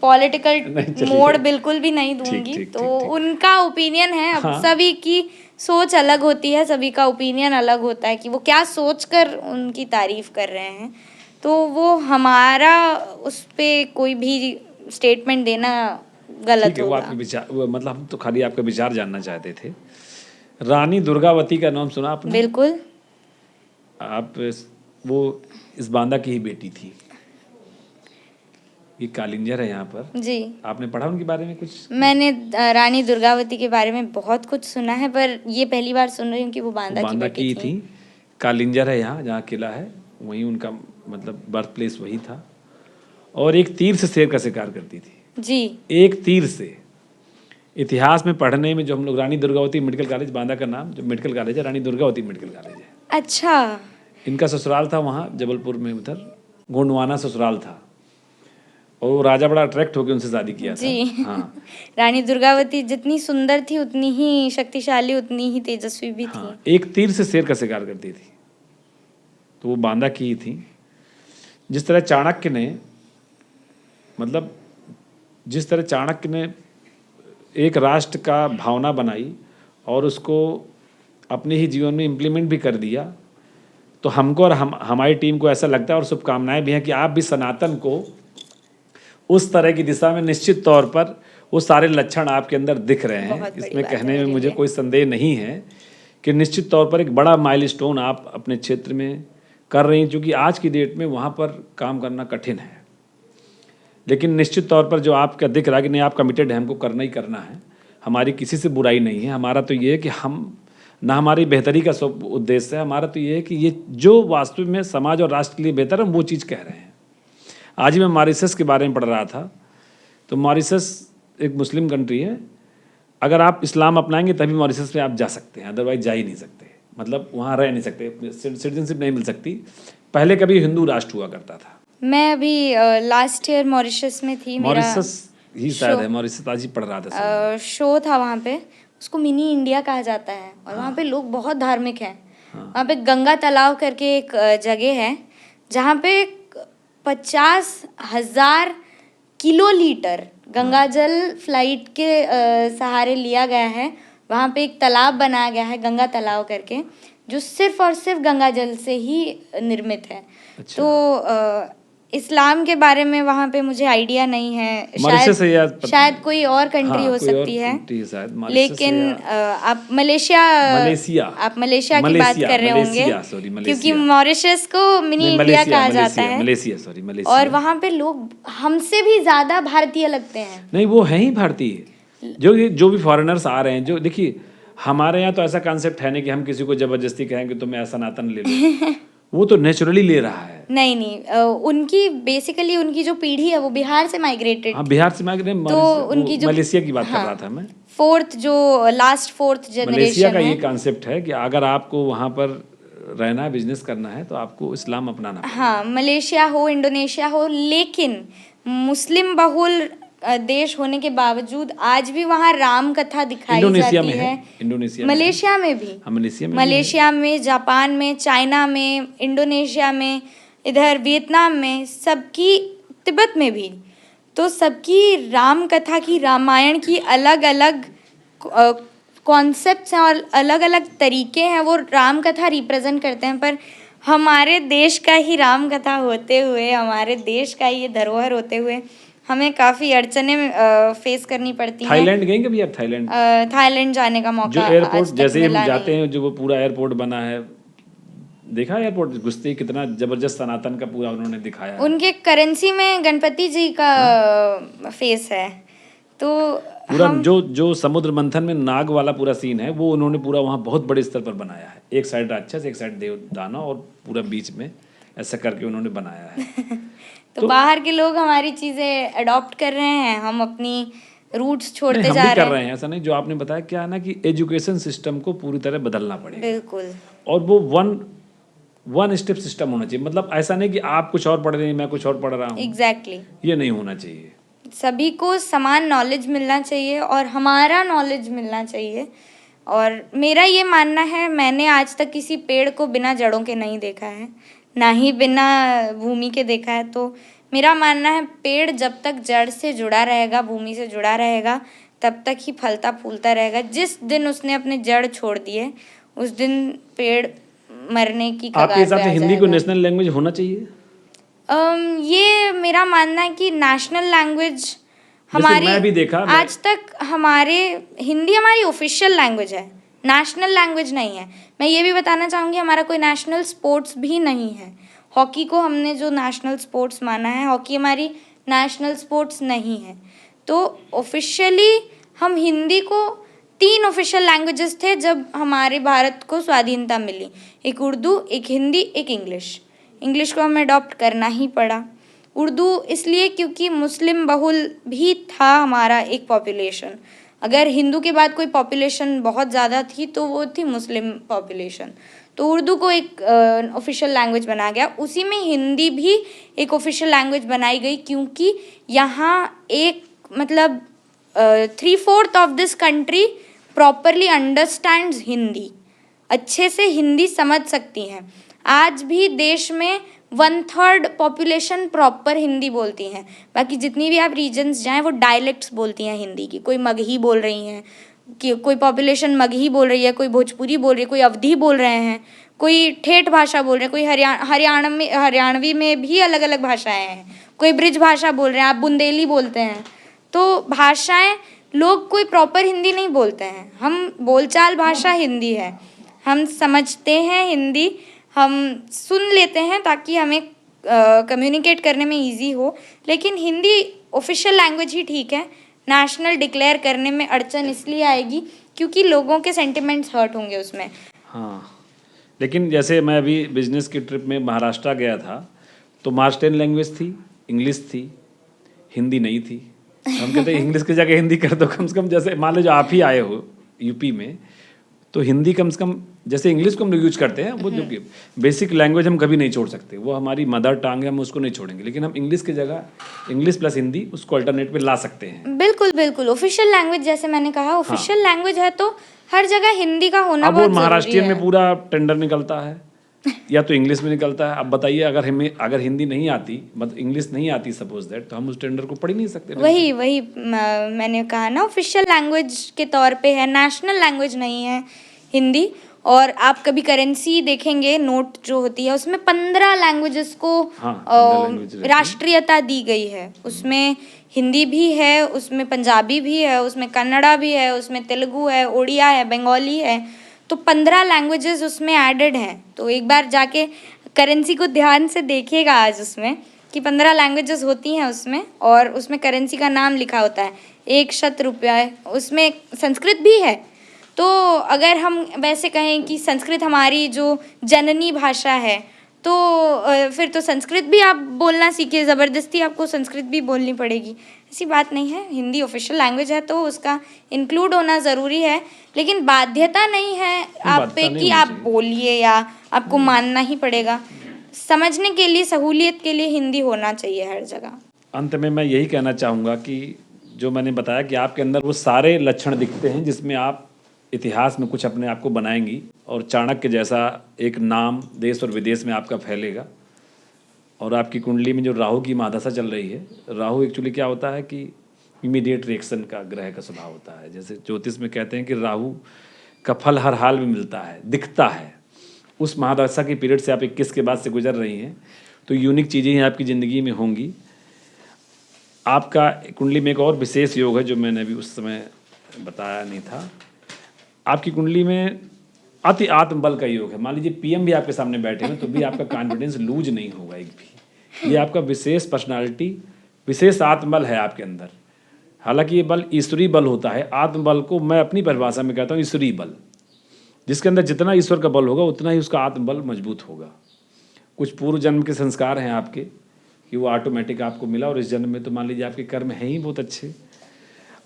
पॉलिटिकल
नहीं, चलिए।
मोड़ बिल्कुल भी नहीं
ठीक,
दूंगी।
ठीक,
तो
ठीक, ठीक।
उनका ओपिनियन है, अब
हाँ।
सभी की सोच अलग होती है, सभी का ओपिनियन अलग होता है कि वो क्या सोचकर उनकी तारीफ कर रहे हैं। तो वो हमारा उस पे कोई भी स्टेटमेंट देना गलत
ठीक है, वो
होगा।
आपके विचार, मतलब हम तो खाली आपका विचार जानना चाहते थे। रानी दुर्गावती का नाम सुना आपने?
बिल्कुल।
आप वो इस बांदा की ही बेटी थी। ये कालिंजर है यहाँ पर।
जी,
आपने पढ़ा उनके बारे में कुछ?
मैंने रानी दुर्गावती के बारे में बहुत कुछ सुना है, पर ये पहली बार सुन रही हूँ कि वो
वो
बांदा की
बांदा
बेटी
की
थी।
थी। कालिंजर है यहाँ, जहाँ किला है वहीं उनका मतलब बर्थ प्लेस वही था। और एक तीर से शेर का शिकार करती थी।
जी,
एक तीर से। इतिहास में पढ़ने में जो हम लोग, रानी दुर्गावती मेडिकल कॉलेज, बांदा का नाम जो मेडिकल कॉलेज है, रानी दुर्गावती मेडिकल कॉलेज है।
अच्छा।
इनका ससुराल था वहाँ जबलपुर में, उधर गोंडवाना ससुराल था। और वो राजा बड़ा अट्रैक्ट होकर उनसे शादी किया था।
जी।
हाँ
रानी दुर्गावती जितनी सुंदर थी, उतनी ही शक्तिशाली, उतनी ही तेजस्वी भी थी।
हाँ, एक तीर से शेर का शिकार करती थी। तो वो बांदा की ही थी। जिस तरह चाणक्य ने, मतलब जिस तरह चाणक्य ने एक राष्ट्र का भावना बनाई और उसको अपने ही जीवन में इम्प्लीमेंट भी कर दिया, तो हमको और हमारी टीम को ऐसा लगता है, और शुभकामनाएं भी हैं, कि आप भी सनातन को उस तरह की दिशा में निश्चित तौर पर वो सारे लक्षण आपके अंदर दिख रहे हैं।
बहुत बड़ी
इसमें
बात है
कहने में
मेरे
मुझे
लिए।
कोई संदेह नहीं है कि निश्चित तौर पर एक बड़ा माइलस्टोन आप अपने क्षेत्र में कर रही हैं, क्योंकि आज की डेट में वहाँ पर काम करना कठिन है। लेकिन निश्चित तौर पर जो आपका दिख रहा है कि नहीं, आप कमिटेड है, हमको करना ही करना है। हमारी किसी से बुराई नहीं है। हमारा तो ये है कि हम ना, हमारी बेहतरी का सब उद्देश्य है। हमारा तो ये है कि ये जो वास्तव में समाज और राष्ट्र के लिए बेहतर है, हम वो चीज़ कह रहे हैं। आज ही मैं मॉरिशस के बारे में पढ़ रहा था। तो मॉरिशस एक मुस्लिम कंट्री है। अगर आप इस्लाम अपनाएंगे तभी मॉरिशस में आप जा सकते हैं, अदरवाइज जा ही नहीं सकते। मतलब वहाँ रह नहीं सकते, सिटीजनशिप नहीं मिल सकती। पहले कभी हिंदू राष्ट्र हुआ करता था।
मैं अभी लास्ट ईयर मॉरिशस में थी। मेरा
मॉरिशस ही शायद है, मॉरिशस आज ही पढ़ रहा था।
शो था वहाँ पे, उसको मिनी इंडिया कहा जाता है। और वहाँ पे लोग बहुत धार्मिक हैं। वहाँ पे गंगा तालाब करके एक जगह है, जहाँ पे 50,000 किलो लीटर गंगा जल फ्लाइट के सहारे लिया गया है। वहाँ पे एक तालाब बनाया गया है, गंगा तालाब करके, जो सिर्फ और सिर्फ गंगा जल से ही निर्मित है।
अच्छा।
तो इस्लाम के बारे में वहाँ पे मुझे आइडिया नहीं है,
मॉरिशस है या
शायद कोई और कंट्री
हाँ,
हो
कोई और
सकती है,
country है शायद, मॉरिशस
लेकिन
या
आप मलेशिया
मलेशिया
आप मलेशिया की बात कर रहे होंगे,
सॉरी
क्योंकि
मलेशिया
मॉरिशस को मिनी
नहीं,
इंडिया
मलेशिया
कहा जाता
मलेशिया
है,
मलेशिया सॉरी
और
मलेशिया।
वहाँ पे लोग हमसे भी ज्यादा भारतीय लगते हैं।
नहीं वो है ही भारतीय, जो भी फॉरेनर्स आ रहे हैं, जो देखिए हमारे यहाँ तो ऐसा कॉन्सेप्ट है नहीं कि हम किसी को जबरदस्ती कहेंगे तुम ऐसा सनातन ले लो, वो तो नेचुरली ले रहा है।
नहीं नहीं, उनकी बेसिकली उनकी जो पीढ़ी है वो बिहार से माइग्रेटेड
हाँ
थी,
बिहार से माइग्रेट,
तो उनकी जो
मलेशिया की बात कर
हाँ,
रहा था मैं।
फोर्थ
मलेशिया
जनरेशन
का ये
है।
कॉन्सेप्ट है कि अगर आपको वहाँ पर रहना है, बिजनेस करना है, तो आपको इस्लाम अपनाना पड़ेगा।
हाँ, मलेशिया हो, इंडोनेशिया हो, लेकिन मुस्लिम बहुल देश होने के बावजूद आज भी वहाँ राम कथा दिखाई
इंडोनेशिया
जाती
में
है।
इंडोनेशिया में
मलेशिया में भी,
हाँ मलेशिया में
मलेशिया में, जापान में, चाइना में, इंडोनेशिया में, इधर वियतनाम में, सबकी, तिब्बत में भी, तो सबकी राम कथा की, रामायण की अलग अलग कॉन्सेप्ट्स हैं और अलग अलग तरीके हैं, वो राम कथा रिप्रेजेंट करते हैं। पर हमारे देश का ही राम कथा होते हुए, हमारे देश का ही ये धरोहर होते हुए, हमें काफ़ी अड़चने फेस करनी पड़ती हैं।
थाईलैंड गए कभी आप? थाईलैंड
थाईलैंड जाने का
जो
मौका
एयरपोर्ट
आज तक
जैसे ही हम
मिला
जाते
नहीं।
हैं, जो वो पूरा एयरपोर्ट बना है, देखा एयरपोर्ट घुसते ही कितना जबरदस्त सनातन का पूरा उन्होंने दिखाया है।
उनके करेंसी में गणपति जी का फेस है, तो
पूरा जो समुद्र मंथन में नाग वाला पूरा सीन है, वो उन्होंने पूरा वहाँ बहुत बड़े स्तर पर बनाया है। एक साइड राक्षस, एक साइड देव दानव, और पूरा बीच में ऐसा करके उन्होंने बनाया है।
तो बाहर के लोग हमारी चीजें अडॉप्ट कर रहे हैं, हम अपनी रूट्स छोड़ते
हम
जा
भी
रहे
कर
हैं।
रहे हैं, ऐसा नहीं। जो आपने बताया क्या है ना कि एजुकेशन सिस्टम को पूरी तरह बदलना पड़ेगा,
बिल्कुल,
और वो वन स्टेप सिस्टम होना चाहिए। मतलब ऐसा नहीं कि आप कुछ और पढ़ रहे हैं, मैं कुछ और पढ़ रहा हूँ,
एग्जैक्टली।
ये नहीं होना चाहिए।
सभी को समान नॉलेज मिलना चाहिए और हमारा नॉलेज मिलना चाहिए। और मेरा ये मानना है, मैंने आज तक किसी पेड़ को बिना जड़ों के नहीं देखा है, ना ही बिना भूमि के देखा है। तो मेरा मानना है, पेड़ जब तक जड़ से जुड़ा रहेगा, भूमि से जुड़ा रहेगा, तब तक ही फलता फूलता रहेगा। जिस दिन उसने अपने जड़ छोड़ दिए, उस दिन पेड़ मरने की
आपके
कगार
हिसाब
पे
से
आ
हिंदी को
जाएगा।
नेशनल लैंग्वेज होना चाहिए?
ये मेरा मानना है कि नेशनल लैंग्वेज हमारी,
मैं भी देखा,
आज तक हमारे, हिंदी हमारी ऑफिशियल लैंग्वेज है, नेशनल लैंग्वेज नहीं है। मैं ये भी बताना चाहूँगी, हमारा कोई नेशनल स्पोर्ट्स भी नहीं है। हॉकी को हमने जो नेशनल स्पोर्ट्स माना है, हॉकी हमारी नेशनल स्पोर्ट्स नहीं है। तो ऑफिशियली हम हिंदी को, 3 ऑफिशियल लैंग्वेजेस थे जब हमारे भारत को स्वाधीनता मिली, एक उर्दू, एक हिंदी, एक इंग्लिश। इंग्लिश को हमें अडॉप्ट करना ही पड़ा। उर्दू इसलिए क्योंकि मुस्लिम बहुल भी था हमारा एक पॉपुलेशन। अगर हिंदू के बाद कोई पॉपुलेशन बहुत ज़्यादा थी तो वो थी मुस्लिम पॉपुलेशन। तो उर्दू को एक ऑफिशियल लैंग्वेज बनाया गया, उसी में हिंदी भी एक ऑफिशियल लैंग्वेज बनाई गई, क्योंकि यहाँ एक मतलब 3/4 of this country properly understands Hindi, अच्छे से हिंदी समझ सकती हैं। आज भी देश में 1/3 पॉपुलेशन प्रॉपर हिंदी बोलती हैं। बाकी जितनी भी आप रीजन्स जाएं, वो डायलेक्ट्स बोलती हैं हिंदी की। कोई मगही बोल रही हैं, कि कोई पॉपुलेशन मगही बोल रही है, कोई भोजपुरी बोल रही है, कोई अवधी बोल रहे हैं, कोई ठेठ भाषा बोल रहे हैं, कोई हरियाणवी में भी अलग अलग भाषाएं हैं, कोई ब्रिज भाषा बोल रहे हैं, आप बुंदेली बोलते हैं। तो भाषाएं, लोग कोई प्रॉपर हिंदी नहीं बोलते हैं। हम बोलचाल भाषा हिंदी है, हम समझते हैं हिंदी, हम सुन लेते हैं ताकि हमें कम्युनिकेट करने में इजी हो। लेकिन हिंदी ऑफिशियल लैंग्वेज ही ठीक है। नेशनल डिक्लेयर करने में अड़चन इसलिए आएगी क्योंकि लोगों के सेंटिमेंट्स हर्ट होंगे उसमें।
हाँ, लेकिन जैसे मैं अभी बिजनेस की ट्रिप में महाराष्ट्र गया था, तो महाराष्ट्रियन लैंग्वेज थी, इंग्लिश थी, हिंदी नहीं थी। हम कहते हैं इंग्लिश की जगह हिंदी कर दो कम से कम। जैसे मान लो जो आप ही आए हो यूपी में, तो हिंदी कम से कम, जैसे इंग्लिश को हम यूज करते हैं, वो जो कि बेसिक लैंग्वेज हम कभी नहीं छोड़ सकते, वो हमारी मदर टंग है, हम उसको नहीं छोड़ेंगे। लेकिन हम इंग्लिश की जगह इंग्लिश प्लस हिंदी उसको अल्टरनेट पे ला सकते हैं।
बिल्कुल बिल्कुल, ऑफिशियल लैंग्वेज जैसे मैंने कहा, ऑफिशियल लैंग्वेज है तो हर जगह हिंदी का होना
अब वो
बहुत जरूरी
महाराष्ट्रियन
है।
में पूरा टेंडर निकलता है या तो इंग्लिश में निकलता है। अब बताइए, अगर हिंदी नहीं आती, मतलब इंग्लिश नहीं आती सपोज दैट, तो हम उस टेंडर को पढ़ ही नहीं सकते।
वही मैंने कहा ना, ऑफिशियल लैंग्वेज के तौर पे है, नेशनल लैंग्वेज नहीं है हिंदी। और आप कभी करेंसी देखेंगे, नोट जो होती है उसमें 15 लैंग्वेजेस को
हाँ, 15 language रहती हैं।
राष्ट्रीयता दी गई है। उसमें हिंदी भी है, उसमें पंजाबी भी है, उसमें कन्नड़ा भी है, उसमें तेलुगु है, उड़िया है, बंगाली है। तो 15 लैंग्वेजेस उसमें एडेड हैं। तो एक बार जाके करेंसी को ध्यान से देखिएगा आज उसमें कि 15 लैंग्वेजेस होती हैं उसमें, और उसमें करेंसी का नाम लिखा होता है। 1 रुपया है, उसमें संस्कृत भी है। तो अगर हम वैसे कहें कि संस्कृत हमारी जो जननी भाषा है, तो फिर तो संस्कृत भी आप बोलना सीखिए, ज़बरदस्ती आपको संस्कृत भी बोलनी पड़ेगी, ऐसी बात नहीं है। हिंदी ऑफिशियल लैंग्वेज है तो उसका इंक्लूड होना ज़रूरी है, लेकिन बाध्यता नहीं है आप
बाध्यता
पे
नहीं
कि
होनी
आप
चाहिए।
बोलिए या आपको मानना ही पड़ेगा। समझने के लिए, सहूलियत के लिए हिंदी होना चाहिए हर जगह।
अंत में मैं यही कहना चाहूँगा कि जो मैंने बताया कि आपके अंदर वो सारे लक्षण दिखते हैं जिसमें आप इतिहास में कुछ अपने आप को बनाएंगी, और चाणक्य जैसा एक नाम देश और विदेश में आपका फैलेगा। और आपकी कुंडली में जो राहु की महादशा चल रही है, राहु एक्चुअली क्या होता है कि इमीडिएट रिएक्शन का ग्रह का स्वभाव होता है। जैसे ज्योतिष में कहते हैं कि राहु का फल हर हाल में मिलता है, दिखता है। उस महादशा की पीरियड से आप 21 के बाद से गुजर रही हैं, तो यूनिक चीज़ें आपकी ज़िंदगी में होंगी। आपका कुंडली में एक और विशेष योग है जो मैंने अभी उस समय बताया नहीं था। आपकी कुंडली में अति आत्मबल का योग है। मान लीजिए पीएम भी आपके सामने बैठे हैं तो भी आपका कॉन्फिडेंस लूज नहीं होगा एक भी। ये आपका विशेष पर्सनालिटी, विशेष आत्मबल है आपके अंदर। हालांकि ये बल ईश्वरीय बल होता है। आत्मबल को मैं अपनी परिभाषा में कहता हूँ ईश्वरीय बल। जिसके अंदर जितना ईश्वर का बल होगा उतना ही उसका आत्मबल मजबूत होगा। कुछ पूर्व जन्म के संस्कार हैं आपके कि वो ऑटोमेटिक आपको मिला, और इस जन्म में तो मान लीजिए आपके कर्म हैं ही बहुत अच्छे।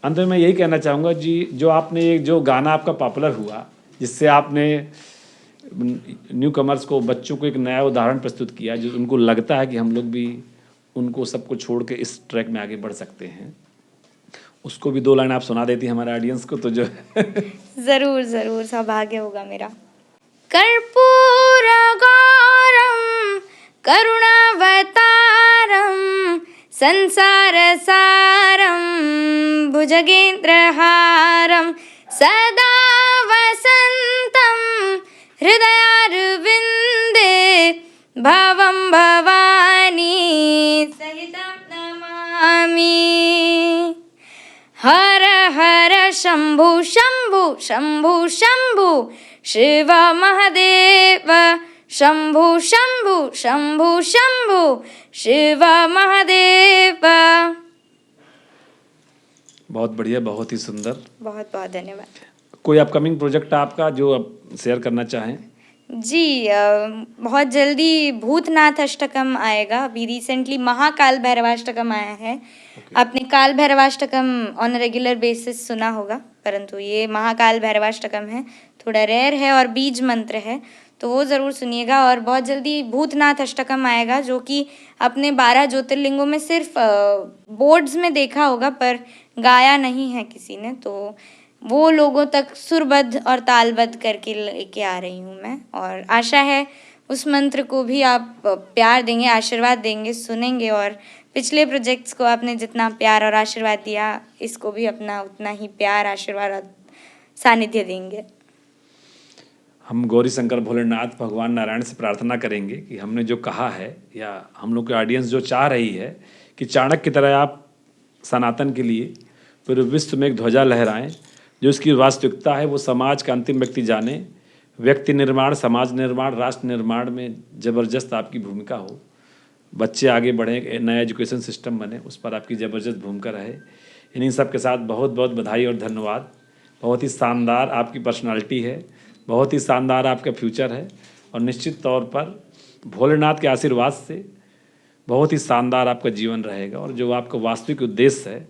अंत में मैं यही कहना चाहूँगा जी, जो आपने एक जो गाना आपका पॉपुलर हुआ, जिससे आपने न्यू कमर्स को, बच्चों को एक नया उदाहरण प्रस्तुत किया, जो उनको लगता है कि हम लोग भी उनको सबको छोड़ के इस ट्रैक में आगे बढ़ सकते हैं, उसको भी 2 लाइन आप सुना देती हैं हमारे ऑडियंस को तो जो
जरूर जरूर, सौभाग्य होगा मेरा। कर्पूर गौरम करुणावतारम संसार सारम भुजगेन्द्रहारम सदा वसंतम हृदयारविंदे भवं भवानी सहितं नमामि। हर हर शंभु शंभु शंभु शंभु शिव महादेव शंभु शंभु शंभु शंभु शिव महादेव।
बहुत बढ़िया, बहुत ही सुंदर।
बहुत बहुत धन्यवाद।
कोई अपकमिंग प्रोजेक्ट आपका जो आप शेयर करना चाहें?
जी, बहुत जल्दी भूतनाथ अष्टकम आएगा। अभी रिसेंटली महाकाल भैरवाष्टकम आया है। आपने काल भैरवाष्टकम ऑन अ रेगुलर बेसिस सुना होगा, परंतु ये महाकाल भैरवाष्टकम है, थोड़ा रेयर है और बीज मंत्र है, तो वो ज़रूर सुनिएगा। और बहुत जल्दी भूतनाथ अष्टकम आएगा, जो कि अपने 12 ज्योतिर्लिंगों में सिर्फ बोर्ड्स में देखा होगा पर गाया नहीं है किसी ने, तो वो लोगों तक सुरबद्ध और तालबद्ध करके लेके आ रही हूँ मैं। और आशा है उस मंत्र को भी आप प्यार देंगे, आशीर्वाद देंगे, सुनेंगे, और पिछले प्रोजेक्ट्स को आपने जितना प्यार और आशीर्वाद दिया, इसको भी अपना उतना ही प्यार, आशीर्वाद और सानिध्य देंगे।
हम गौरी शंकर भोलेनाथ भगवान नारायण से प्रार्थना करेंगे कि हमने जो कहा है, या हम लोग की ऑडियंस जो चाह रही है कि चाणक्य की तरह आप सनातन के लिए पूरे विश्व में एक ध्वजा लहराएं, जो इसकी वास्तविकता है वो समाज का अंतिम व्यक्ति जाने। व्यक्ति निर्माण, समाज निर्माण, राष्ट्र निर्माण में ज़बरदस्त आपकी भूमिका हो। बच्चे आगे बढ़ें, नया एजुकेशन सिस्टम बने, उस पर आपकी ज़बरदस्त भूमिका रहे। इन्हीं सब के साथ बहुत बहुत बधाई और धन्यवाद। बहुत ही शानदार आपकी पर्सनालिटी है, बहुत ही शानदार आपका फ्यूचर है, और निश्चित तौर पर भोलेनाथ के आशीर्वाद से बहुत ही शानदार आपका जीवन रहेगा। और जो आपका वास्तविक उद्देश्य है,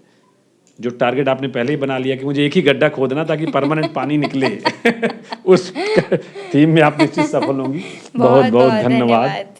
जो टारगेट आपने पहले ही बना लिया कि मुझे एक ही गड्ढा खोदना ताकि परमानेंट पानी निकले उस थीम में आप निश्चित सफल होंगी। बहुत बहुत धन्यवाद।